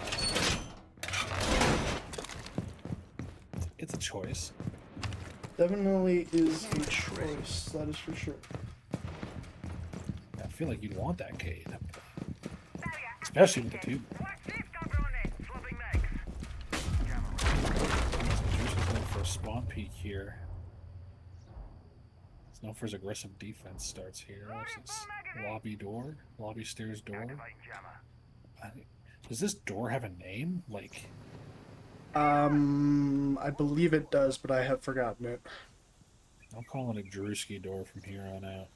It's a choice. Definitely is a choice, that is for sure. I feel like you'd want that Cade. Especially with the Tuber. For a spawn peek here. Known for his aggressive defense starts here. What's this? Lobby door? Lobby stairs door? Does this door have a name? Like... I believe it does, but I have forgotten it. I'll call it a Drewski door from here on out.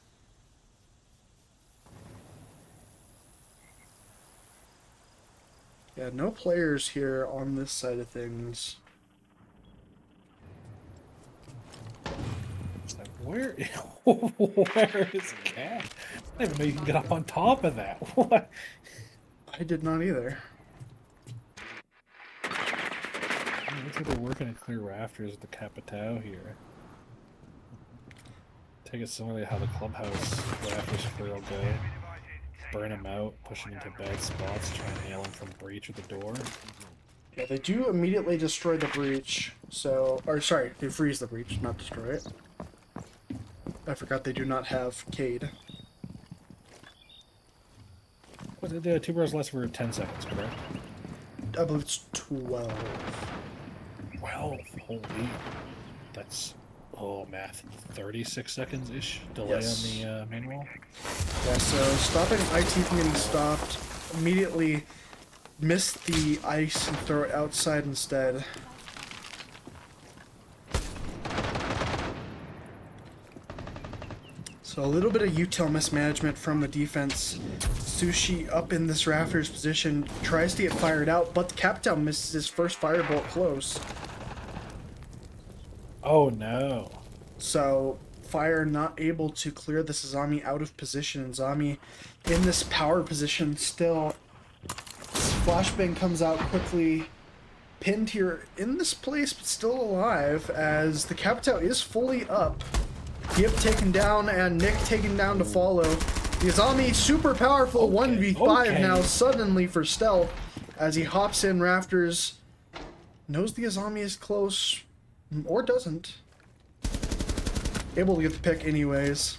Yeah, no players here on this side of things. It's like, where is Cat? I didn't even know you can get up on top of that. What? I did not either. Looks like they're working at clear rafters with the Capitao here. Take it similarly to how the clubhouse rafters clear will go. Burn them out, push them into bad spots, try and nail them from breach with the door. Yeah, they do immediately destroy the breach, so... Or, sorry, they freeze the breach, not destroy it. I forgot they do not have Cade. The two bars last for 10 seconds, correct? I believe it's 12. 12? Holy. That's... Oh, math. 36 seconds-ish delay Yes. on the main wall? Yeah, so stopping IT from getting stopped, immediately missed the ice and throw it outside instead. So a little bit of util mismanagement from the defense. Sushi up in this rafters position, tries to get fired out, but the Captain misses his first firebolt close. Oh, no. So Fire not able to clear this Zami out of position, and Zami in this power position still. Flashbang comes out quickly, pinned here in this place, but still alive, as the Capitao is fully up. Yip taken down, and Nick taken down to follow. The Azami super powerful 1v5 now suddenly for stealth, as he hops in rafters. Knows the Azami is close, or doesn't. Able to get the pick anyways.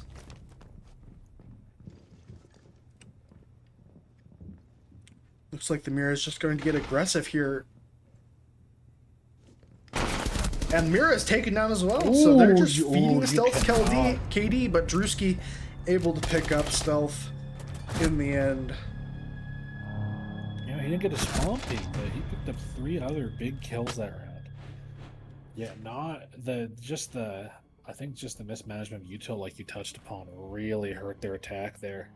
Looks like the Mira is just going to get aggressive here. And Mira is taken down as well, so they're just feeding the stealth KD, but Drewski able to pick up stealth in the end. Yeah, he didn't get a swamp peak, but he picked up 3 other big kills that round. Yeah, I think just the mismanagement of util, like you touched upon, really hurt their attack there.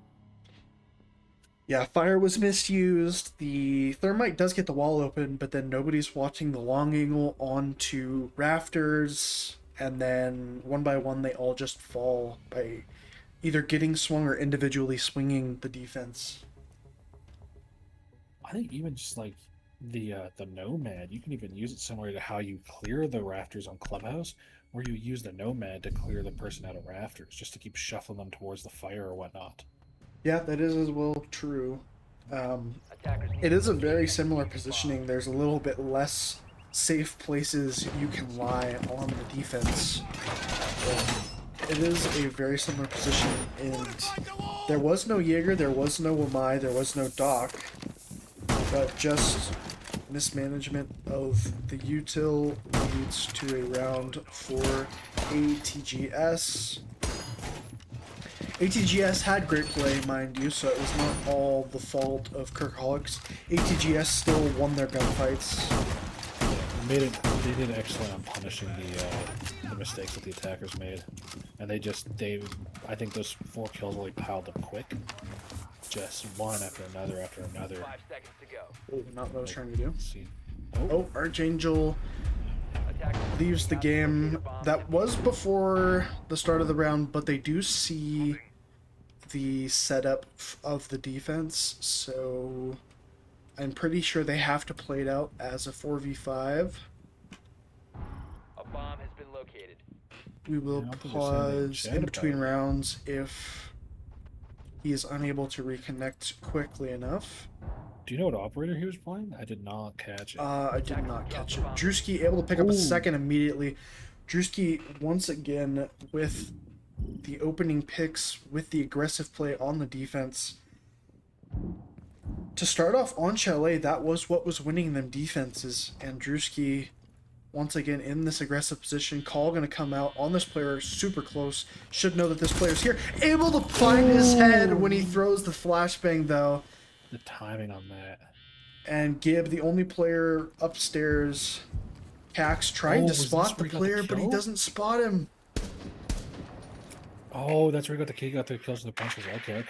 Yeah, fire was misused. The thermite does get the wall open, but then nobody's watching the long angle onto rafters, and then one by one they all just fall by either getting swung or individually swinging the defense. I think even just like the Nomad, you can even use it similar to how you clear the rafters on Clubhouse, where you use the Nomad to clear the person out of rafters, just to keep shuffling them towards the fire or whatnot. Yeah, that is as well true. It is a very similar positioning. There's a little bit less safe places you can lie on the defense. It is a very similar position, and there was no Jaeger, there was no Wamai, there was no Doc, but just mismanagement of the util leads to a round for ATGS. ATGS had great play, mind you, so it was not all the fault of Kirkaholics. ATGS still won their gunfights. They did excellent on punishing the mistakes that the attackers made, and I think those 4 kills really piled up quick, just one after another after another. 5 seconds to go. Oh, not what I was trying to do. See. Oh, Archangel leaves the game. That was before the start of the round, but they do see the setup of the defense, so I'm pretty sure they have to play it out as a 4v5. A bomb has been located. We will pause in between rounds if he is unable to reconnect quickly enough. Do you know what operator he was playing? I did not catch it. I did not catch it. Drewski able to pick up a second immediately. Drewski once again with the opening picks, with the aggressive play on the defense. To start off on Chalet, that was what was winning them defenses, and Drewski once again in this aggressive position. Call going to come out on this player super close. Should know that this player's here. Able to find his head when he throws the flashbang though. The timing on that. And Gib, the only player upstairs. Cax trying to spot the player, but he doesn't spot him. Oh, that's where he got the kills and the punches. Okay.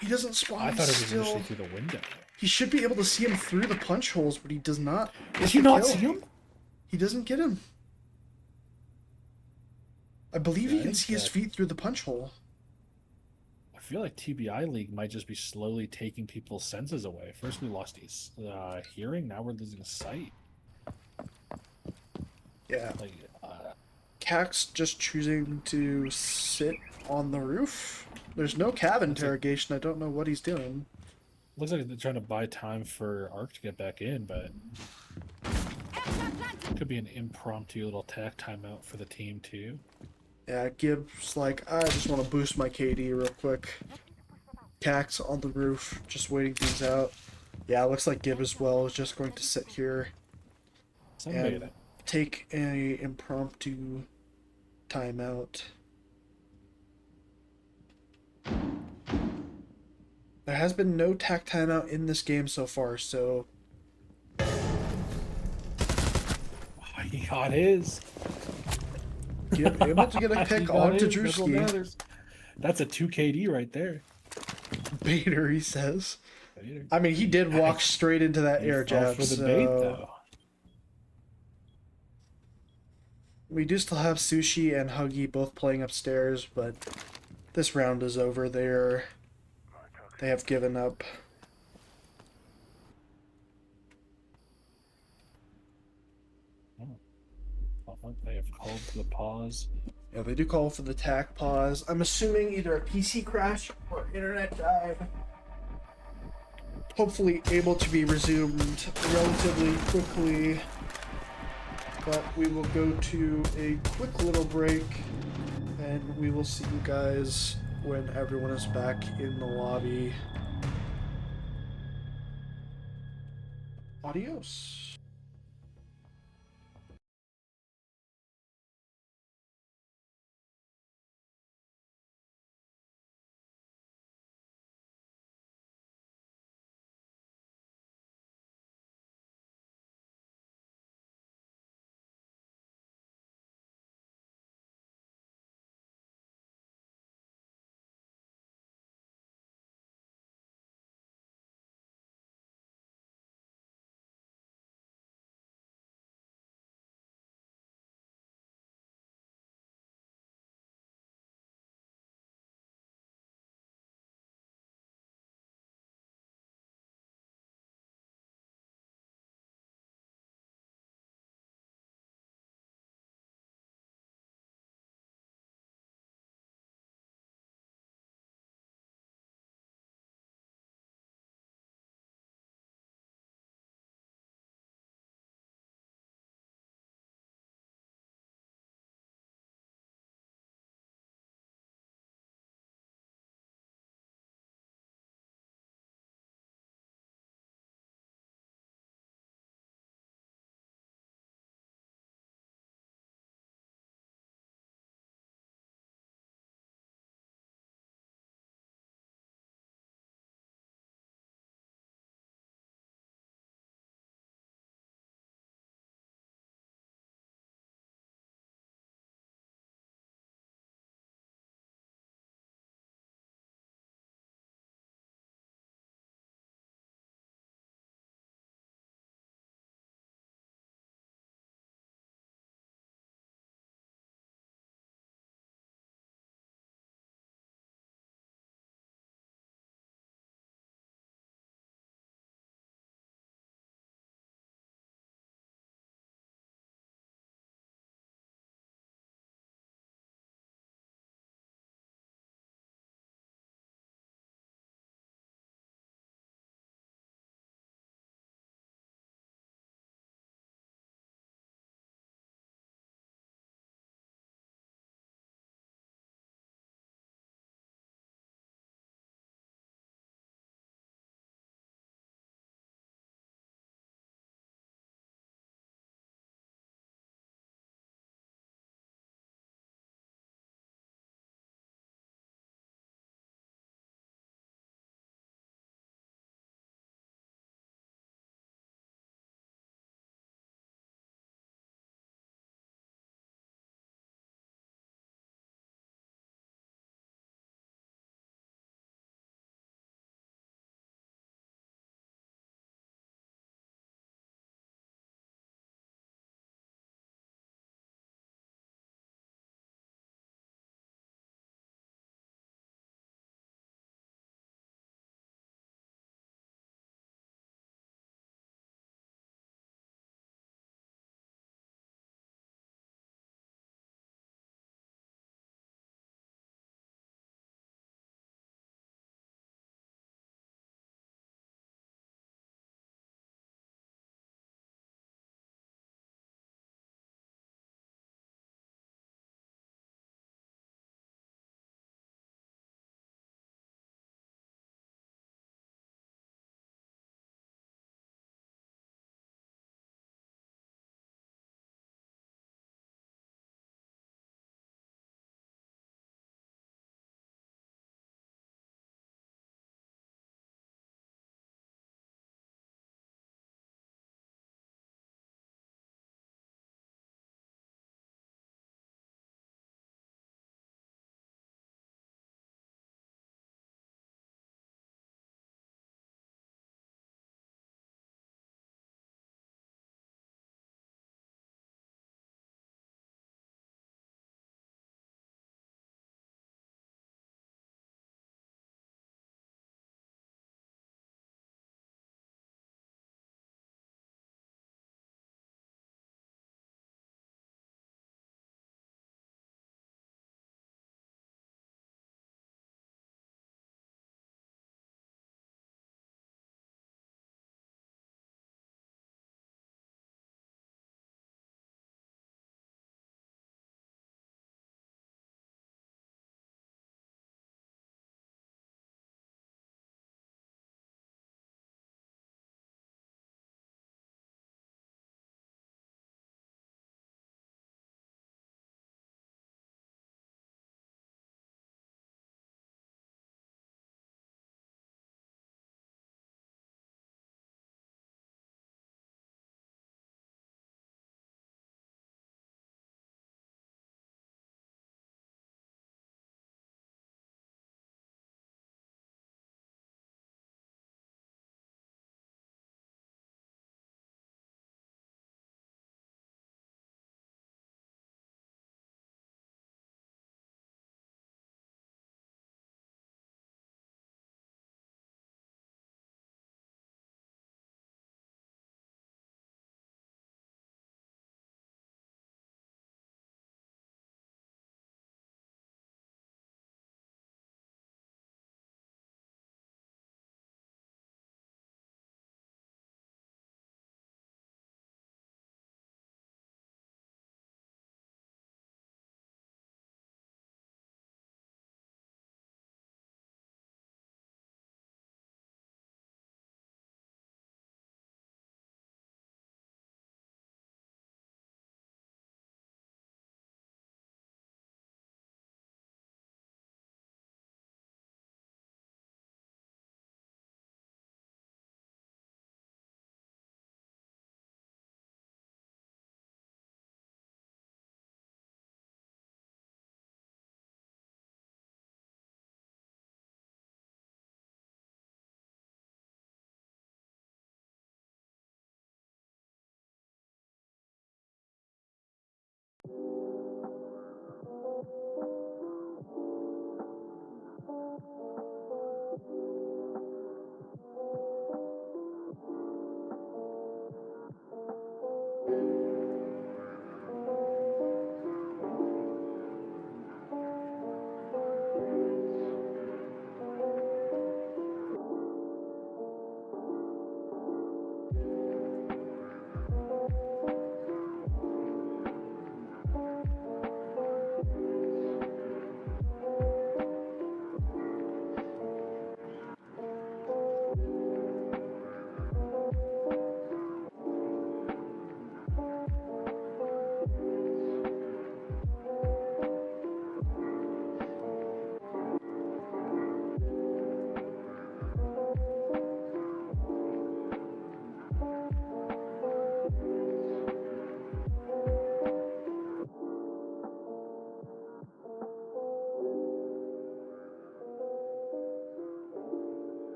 He doesn't spot him. I thought it was still. initially through the window. He should be able to see him through the punch holes, but he does not. Did you not see him? He doesn't get him. I believe you can see his feet through the punch hole. I feel like TBI League might just be slowly taking people's senses away. First we lost his hearing, now we're losing sight. Yeah. Cax just choosing to sit on the roof. There's no cab interrogation. I don't know what he's doing. Looks like they're trying to buy time for Ark to get back in, but could be an impromptu little tack timeout for the team too. Yeah, Gibbs like, I just want to boost my KD real quick. Cax on the roof, just waiting things out. Yeah, it looks like Gibb as well is just going to sit here and take a impromptu timeout. There has been no tack timeout in this game so far, so... He got his. Able to get a pick onto Drewski. That's a 2 KD right there. Baiter, he says. Baiter. I mean, he did walk straight into that air jab. For the bait, though. We do still have Sushi and Huggy both playing upstairs, but this round is over. They have given up. They have called for the pause. Yeah, they do call for the tack pause. I'm assuming either a PC crash or internet dive. Hopefully able to be resumed relatively quickly. But we will go to a quick little break and we will see you guys when everyone is back in the lobby. Adios.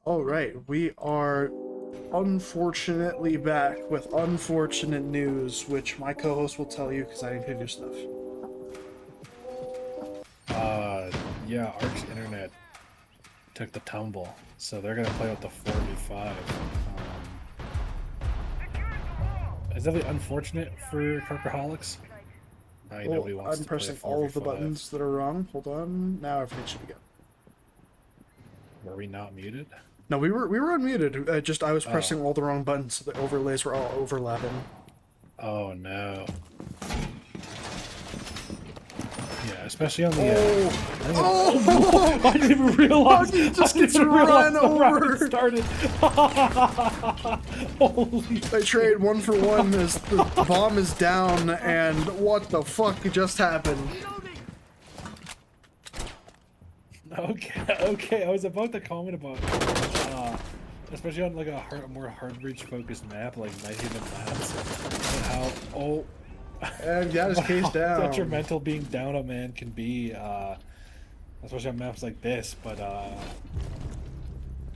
All right, we are unfortunately back with unfortunate news, which my co-host will tell you because I need to do stuff. Yeah, Ark's internet took the tumble, so they're gonna play with the 4v5. Is that really unfortunate for Kirkaholics? Nobody wants I'm to play pressing 4v5. all of the buttons that are wrong. Hold on. Now everything should be good. Were we not muted? No, we were unmuted. Just I was pressing all the wrong buttons, so the overlays were all overlapping. Oh no. Yeah, especially on the. Oh! I didn't even realize. He just I gets didn't realize run the round over. started. Holy! They trade 1 for 1 as the bomb is down, and what the fuck just happened? Okay. I was about to comment about, especially on like a more hard reach focused map like Night Haven Labs, and how And got his case down. detrimental being down a man can be, especially on maps like this. But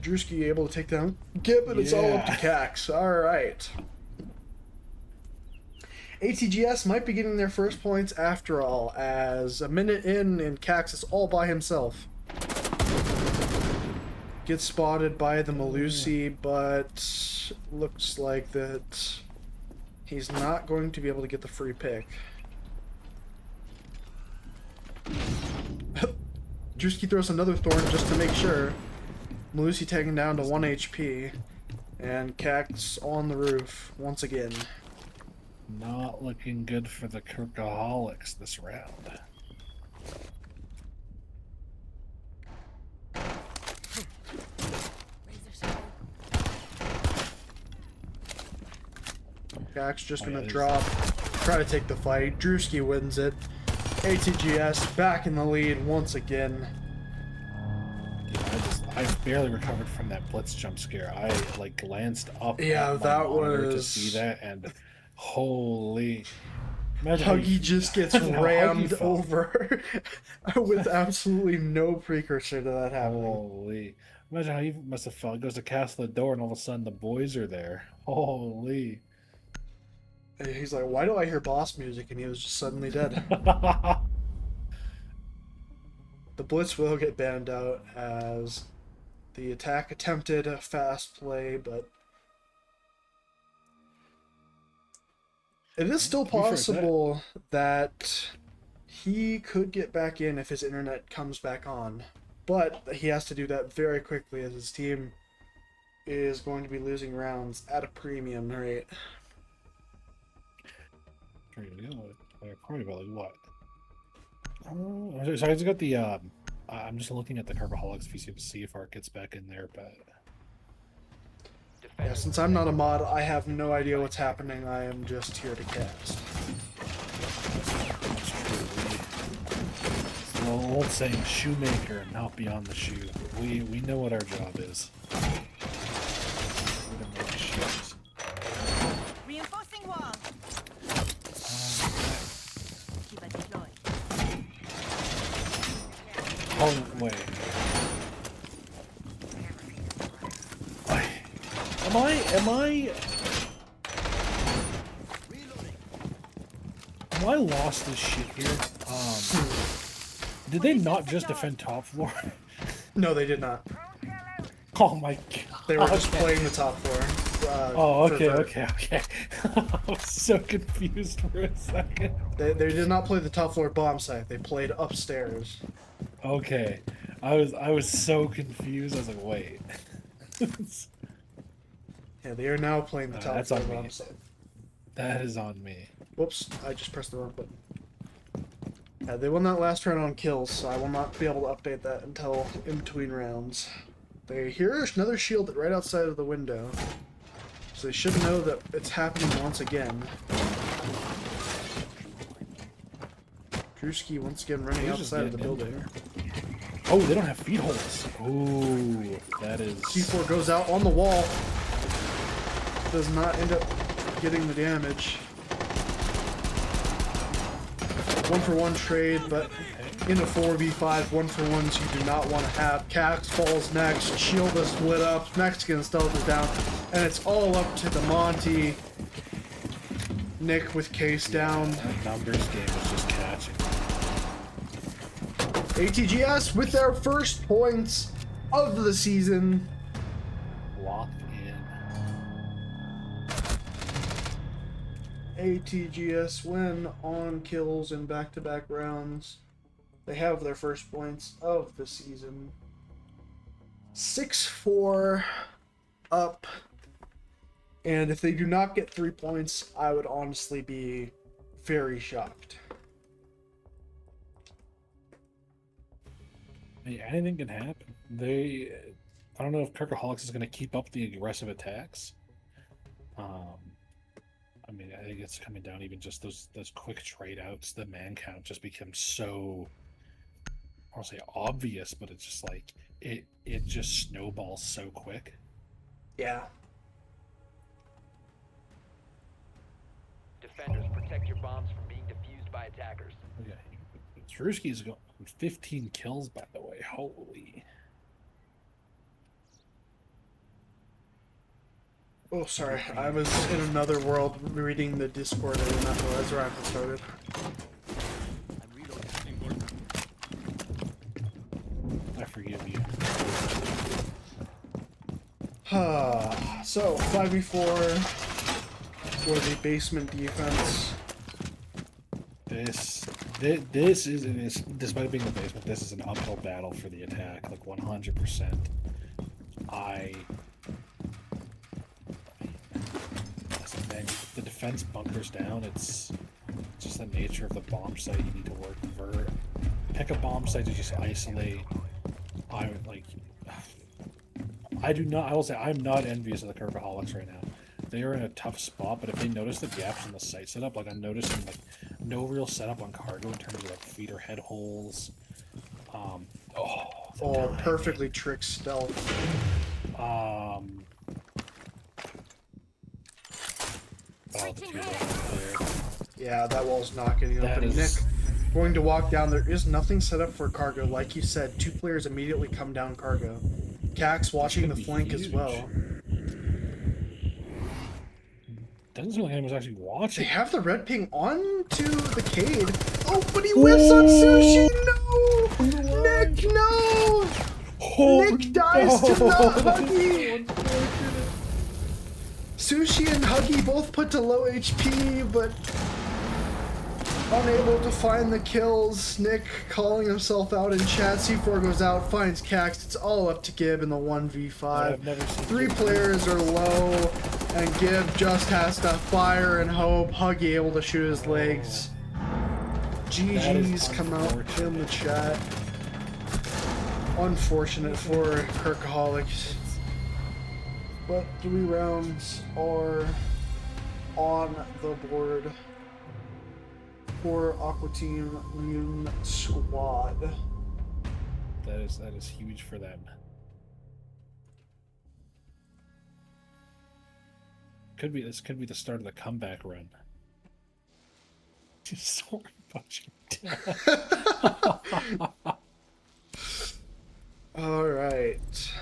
Drewski able to take down Gib, and it's all up to Yeah. Cax. Alright. ATGS might be getting their first points after all, as a minute in and Cax is all by himself. Gets spotted by the Malusi, but looks like that he's not going to be able to get the free pick. Drewski throws another thorn just to make sure. Malusi taken down to 1 HP, and Cax on the roof once again. not looking good for the Kirkaholics this round. Cax just gonna yeah, drop, try to take the fight. Drewski wins it. ATGS back in the lead once again. I barely recovered from that blitz jump scare. I like glanced up Yeah, at my that monitor to was- see that, and holy! Imagine Huggy just gets imagine how Huggy rammed felt. over with absolutely no precursor to that happening. Holy! Imagine how he must have felt. He goes to cast the door, and all of a sudden the boys are there. Holy! And he's like, why do I hear boss music? And he was just suddenly dead. The blitz will get banned out as the attack attempted a fast play, but it is still To be fair, possible that he could get back in if his internet comes back on. But he has to do that very quickly as his team is going to be losing rounds at a premium rate. Probably about like what? So I just got the. I'm just looking at the Kirkaholics VC to see if Art gets back in there, but Yeah, since I'm not a mod, I have no idea what's happening. I am just here to cast. it's the old saying, "Shoemaker, not beyond the shoe." We know what our job is. We're to make shoes. Reinforcing wall. Keep it deployed. Oh wait. Am I lost this shit here? Did they not just defend top floor? No, they did not. Oh my god. They were just Okay. playing the top floor. Oh, for okay, Vert. okay. I was so confused for a second. They did not play the top floor bomb site. They played upstairs. Okay. I was so confused. I was like, wait. Yeah, they are now playing the top that's floor on me. bomb site. That is on me. Whoops, I just pressed the wrong button. Yeah, they won that last round on kills, so I will not be able to update that until in between rounds. They hear another shield right outside of the window, so they should know that it's happening once again. Drewski once again running He's just outside of the getting in building. Oh, they don't have feed holes. Ooh, that is. C4 goes out on the wall. Does not end up getting the damage. 1-for-1 trade, but in a 4v5, 1-for-1s you do not want to have. Cax falls next, shield is split up, Mexican stealth is down, and it's all up to the Monty. Nick with case down. That numbers game is just catching. ATGS with their first points of the season. Locked in. ATGS win on kills in back-to-back rounds. They have their first points of the season. 6-4 up. And if they do not get 3 points, I would honestly be very shocked. Hey, anything can happen. I don't know if Kirkaholics is going to keep up the aggressive attacks. Um, I mean, I think it's coming down even just those quick trade outs. The man count just becomes so, I don't say obvious, but it's just like it just snowballs so quick. Yeah. Defenders, protect your bombs from being defused by attackers. Yeah, Drewski's got 15 kills, by the way. Holy. Oh, sorry. I was in another world reading the Discord. I did not realize where I started. I forgive you. So, 5v4 for the basement defense. This is despite it being the basement, this is an uphill battle for the attack, like 100%. Listen, man, the defense bunkers down. It's just the nature of the bomb site. You need to work pick a bomb site to just isolate. I do not. I will say I'm not envious of the Kirkaholics right now. They are in a tough spot, but if they notice the gaps in the site setup, like I'm noticing, like no real setup on cargo in terms of like feeder head holes. Perfectly tricked stealth. The two there. Yeah, that wall's not getting That open. is- Nick, going to walk down. There is nothing set up for cargo. Like you said, 2 players immediately come down cargo. Cax watching the could be flank as huge. well. Doesn't seem like anyone's actually They watching. have the red ping onto the Cade. Oh, but he whiffs on Sushi! No! Nick, no! Nick dies to not Huggy! Sushi and Huggy both put to low HP, but unable to find the kills. Nick calling himself out in chat. C4 goes out, finds Cax. It's all up to Gib in the 1v5. I've never seen 3 Gib. players are low, and Gib just has to fire and hope. Huggy able to shoot his legs. GG's come out in the chat. Unfortunate for Kirkaholics. But 3 rounds are on the board for Aqua Team Goon Squad. That is huge for them. This could be the start of the comeback run. Sorry about your dad. Alright.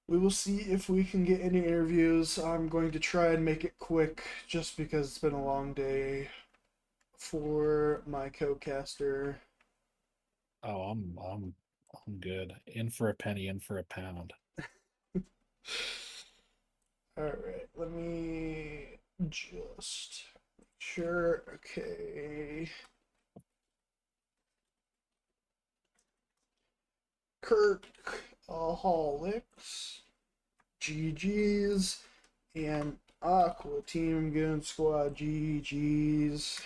We will see if we can get any interviews. I'm going to try and make it quick just because it's been a long day for my co-caster. Oh, I'm good. In for a penny, in for a pound. Alright, let me just make sure. Okay. Kirkaholics, GG's, and Aqua Team Goon Squad, GG's.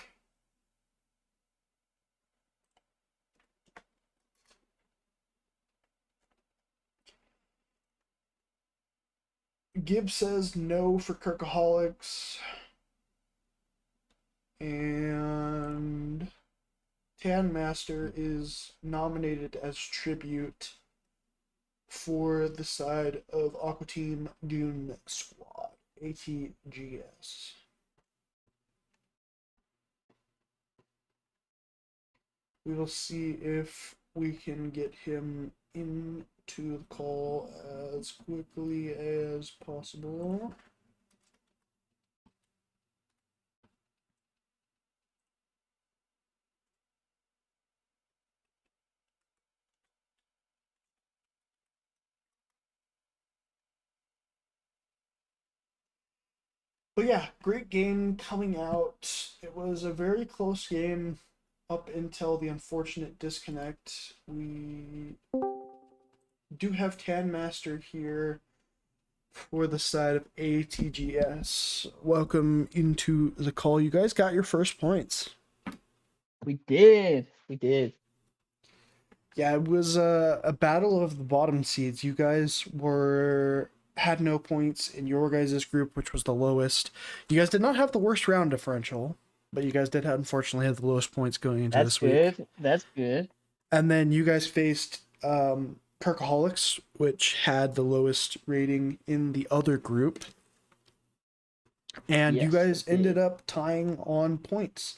Gibb says no for Kirkaholics. And Tan Master is nominated as tribute for the side of Aqua Team Goon Squad, ATGS. We will see if we can get him into the call as quickly as possible. But yeah, great game coming out. It was a very close game up until the unfortunate disconnect. We do have Tan Master here for the side of ATGS. Welcome into the call. You guys got your first points. We did. We did. Yeah, it was a battle of the bottom seeds. You guys had no points in your guys' group, which was the lowest. You guys did not have the worst round differential, but you guys did unfortunately have the lowest points going into That's this week. good. That's good. And then you guys faced Kirkaholics, which had the lowest rating in the other group. And you Yes, guys it did. ended up tying on points.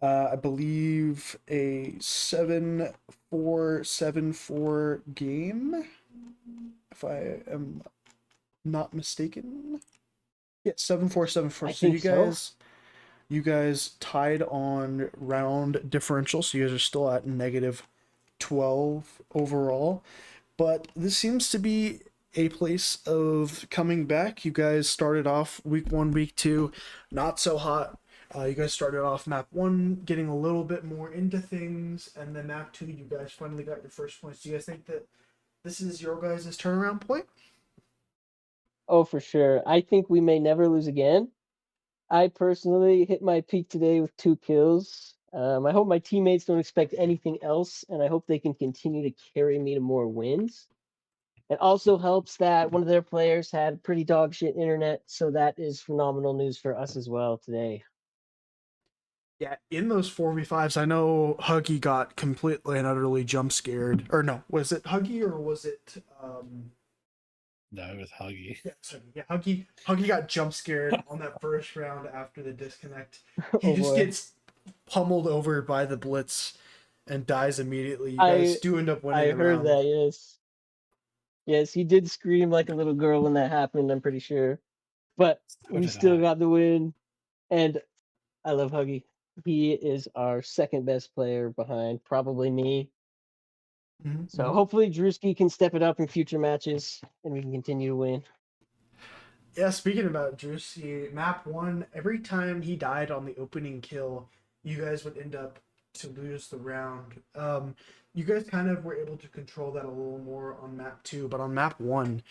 I believe a 7-4-7-4 game, if I am not mistaken. Yeah, 7-4-7-4. I So think so. you guys tied on round differential, so you guys are still at -12 overall. But this seems to be a place of coming back. You guys started off week 1, week 2, not so hot. You guys started off map 1, getting a little bit more into things, and then map 2, you guys finally got your first points. Do you guys think that this is your guys' turnaround point? Oh, for sure. I think we may never lose again. I personally hit my peak today with 2 kills. I hope my teammates don't expect anything else, and I hope they can continue to carry me to more wins. It also helps that one of their players had pretty dog shit internet, so that is phenomenal news for us as well today. Yeah, in those 4v5s, I know Huggy got completely and utterly jump scared. Or no, was it Huggy or was it No, it was Huggy. yeah, sorry. Yeah, Huggy got jump scared on that first round after the disconnect. He Oh just boy. gets pummeled over by the blitz and dies immediately. You guys I do end up winning I the heard round. that, yes. Yes, he did scream like a little girl when that happened, I'm pretty sure. But So we did still I. got the win, and I love Huggy. He is our second best player behind probably me. So Mm-hmm. hopefully Drewski can step it up in future matches and we can continue to win. Yeah, speaking about Drusy, map 1, every time he died on the opening kill, you guys would end up to lose the round. You guys kind of were able to control that a little more on map 2, but on map 1,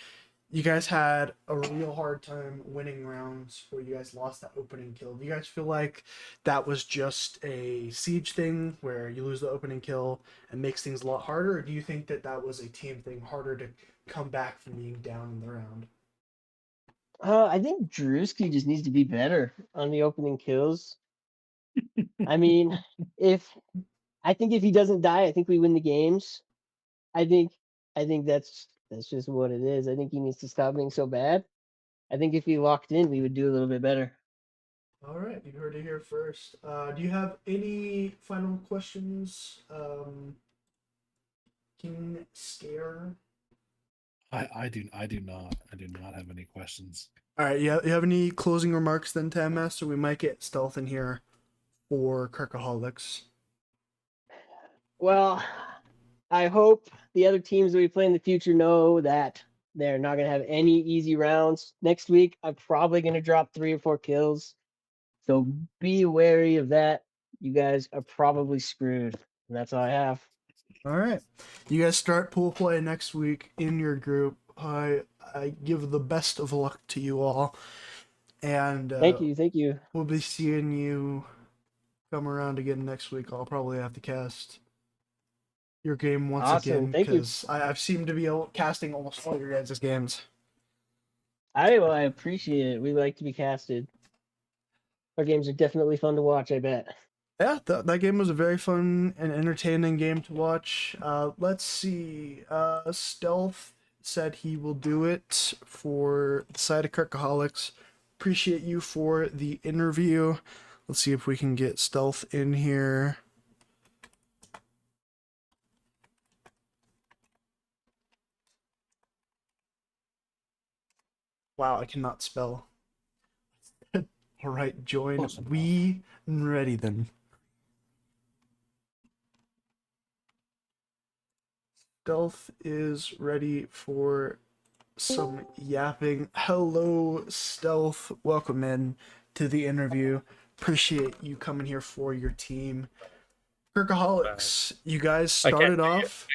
you guys had a real hard time winning rounds where you guys lost that opening kill. Do you guys feel like that was just a siege thing where you lose the opening kill and makes things a lot harder, or do you think that that was a team thing, harder to come back from being down in the round? I think Drewski just needs to be better on the opening kills. I mean, if I think if he doesn't die, I think we win the games. I think I think that's just what it is. I think he needs to stop being so bad. I think if he locked in, we would do a little bit better. All right, you heard it here first. Do you have any final questions, King Scare? I do not have any questions. All right, you have any closing remarks then, Tam Master? We might get stealth in here for Kirkaholics. Well, I hope the other teams that we play in the future know that they're not going to have any easy rounds. Next week, I'm probably going to drop 3 or 4 kills. So be wary of that. You guys are probably screwed. And that's all I have. All right, you guys start pool play next week in your group. I give the best of luck to you all, and Thank you. Thank you. we'll be seeing you come around again next week. I'll probably have to cast your game once Awesome. again Thank you. because I've seemed to be casting almost all your guys' games. I appreciate it. We like to be casted. Our games are definitely fun to watch, I bet. Yeah, that game was a very fun and entertaining game to watch. Let's see. Stealth said he will do it for the side of Kirkaholics. Appreciate you for the interview. Let's see if we can get Stealth in here. Wow, I cannot spell. All right, join. Close enough. We ready then. Stealth is ready for some yapping. Hello, Stealth. Welcome in to the interview. Appreciate you coming here for your team. Kirkaholics, you guys started off.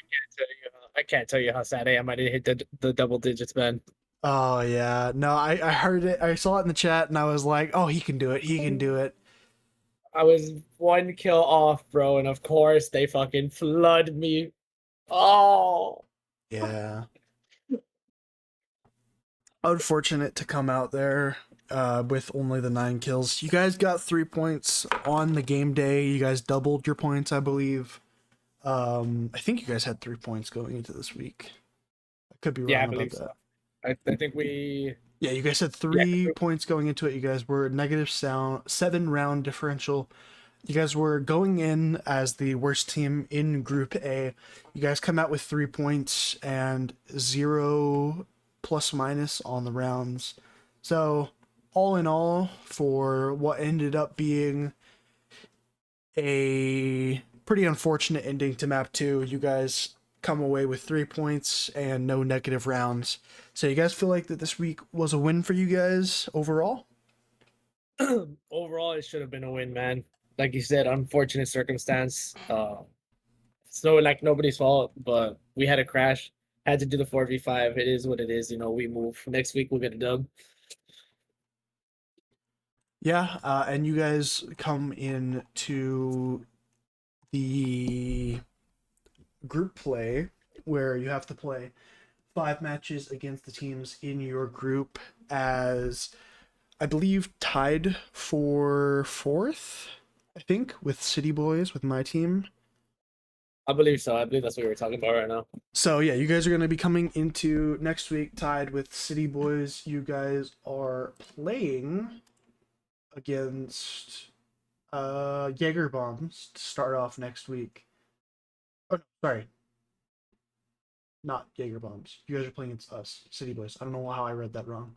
I can't tell you how sad I am. I didn't hit the double digits, man. Oh yeah, no, I heard it. I saw it in the chat, and I was like, oh, he can do it. He can do it. I was 1 kill off, bro, and of course they fucking flood me. Oh, Yeah. Unfortunate to come out there with only the 9 kills. You guys got 3 points on the game day. You guys doubled your points, I believe. I think you guys had 3 points going into this week. I could be yeah, I wrong about believe that. so. I think we. Yeah, you guys had Yeah, 3 points going into it. You guys were negative 7 round differential. You guys were going in as the worst team in Group A. You guys come out with 3 points and 0 plus minus on the rounds. So, all in all, for what ended up being a pretty unfortunate ending to map 2, you guys come away with 3 points and no negative rounds. So, you guys feel like that this week was a win for you guys overall? overall, it should have been a win, man. Like you said, unfortunate circumstance. So like nobody's fault, but we had a crash. Had to do the 4v5. It is what it is. We move. Next week we'll get a dub. Yeah, and you guys come in to the group play where you have to play 5 matches against the teams in your group as I believe tied for fourth, I think, with City Boys with my team. I believe so. I believe that's what we were talking about right now. So yeah, you guys are going to be coming into next week tied with City Boys. You guys are playing against Jaeger Bombs to start off next week. Oh, no, sorry. Not Jaeger Bombs. You guys are playing against us, City Boys. I don't know how I read that wrong.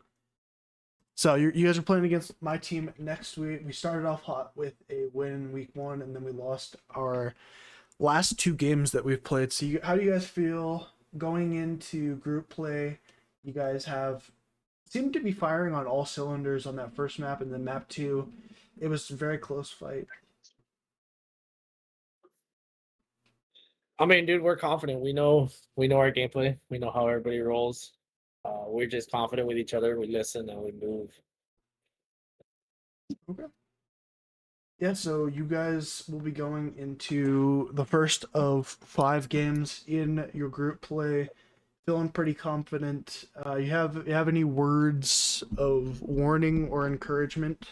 So you guys are playing against my team next week. We started off hot with a win in week 1, and then we lost our last 2 games that we've played. So how do you guys feel going into group play? You guys seemed to be firing on all cylinders on that first map, and then map 2, it was a very close fight. I mean, dude, we're confident. We know our gameplay. We know how everybody rolls. We're just confident with each other. We listen and we move. Okay. Yeah, so you guys will be going into the first of 5 games in your group play. Feeling pretty confident. You have any words of warning or encouragement?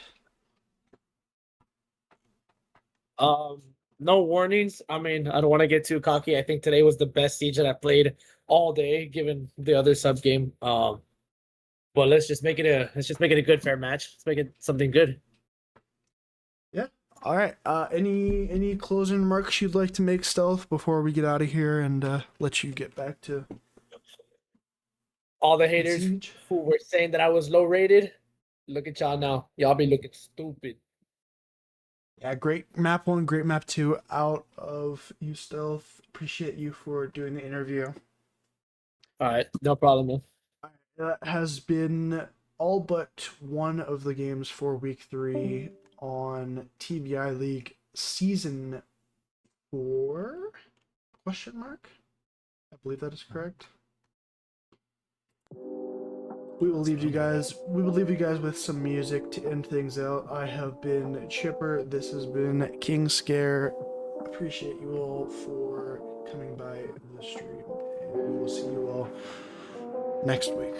Um, no warnings. I mean, I don't want to get too cocky. I think today was the best siege that I played all day, given the other sub game. But let's just make it a good fair match. Let's make it something good. Yeah. All right. Any closing remarks you'd like to make, Stealth, before we get out of here and let you get back to All the the haters siege? who were saying that I was low rated, look at y'all now. Y'all be looking stupid. Yeah, great map 1, great map 2 out of you, Stealth. Appreciate you for doing the interview. All right, no problem, man. That has been all but one of the games for week 3 on TBI League Season 4? Question mark? I believe that is correct. We will leave you guys with some music to end things out. I have been Chipper. This has been King Scare. Appreciate you all for coming by the stream. And we will see you all next week.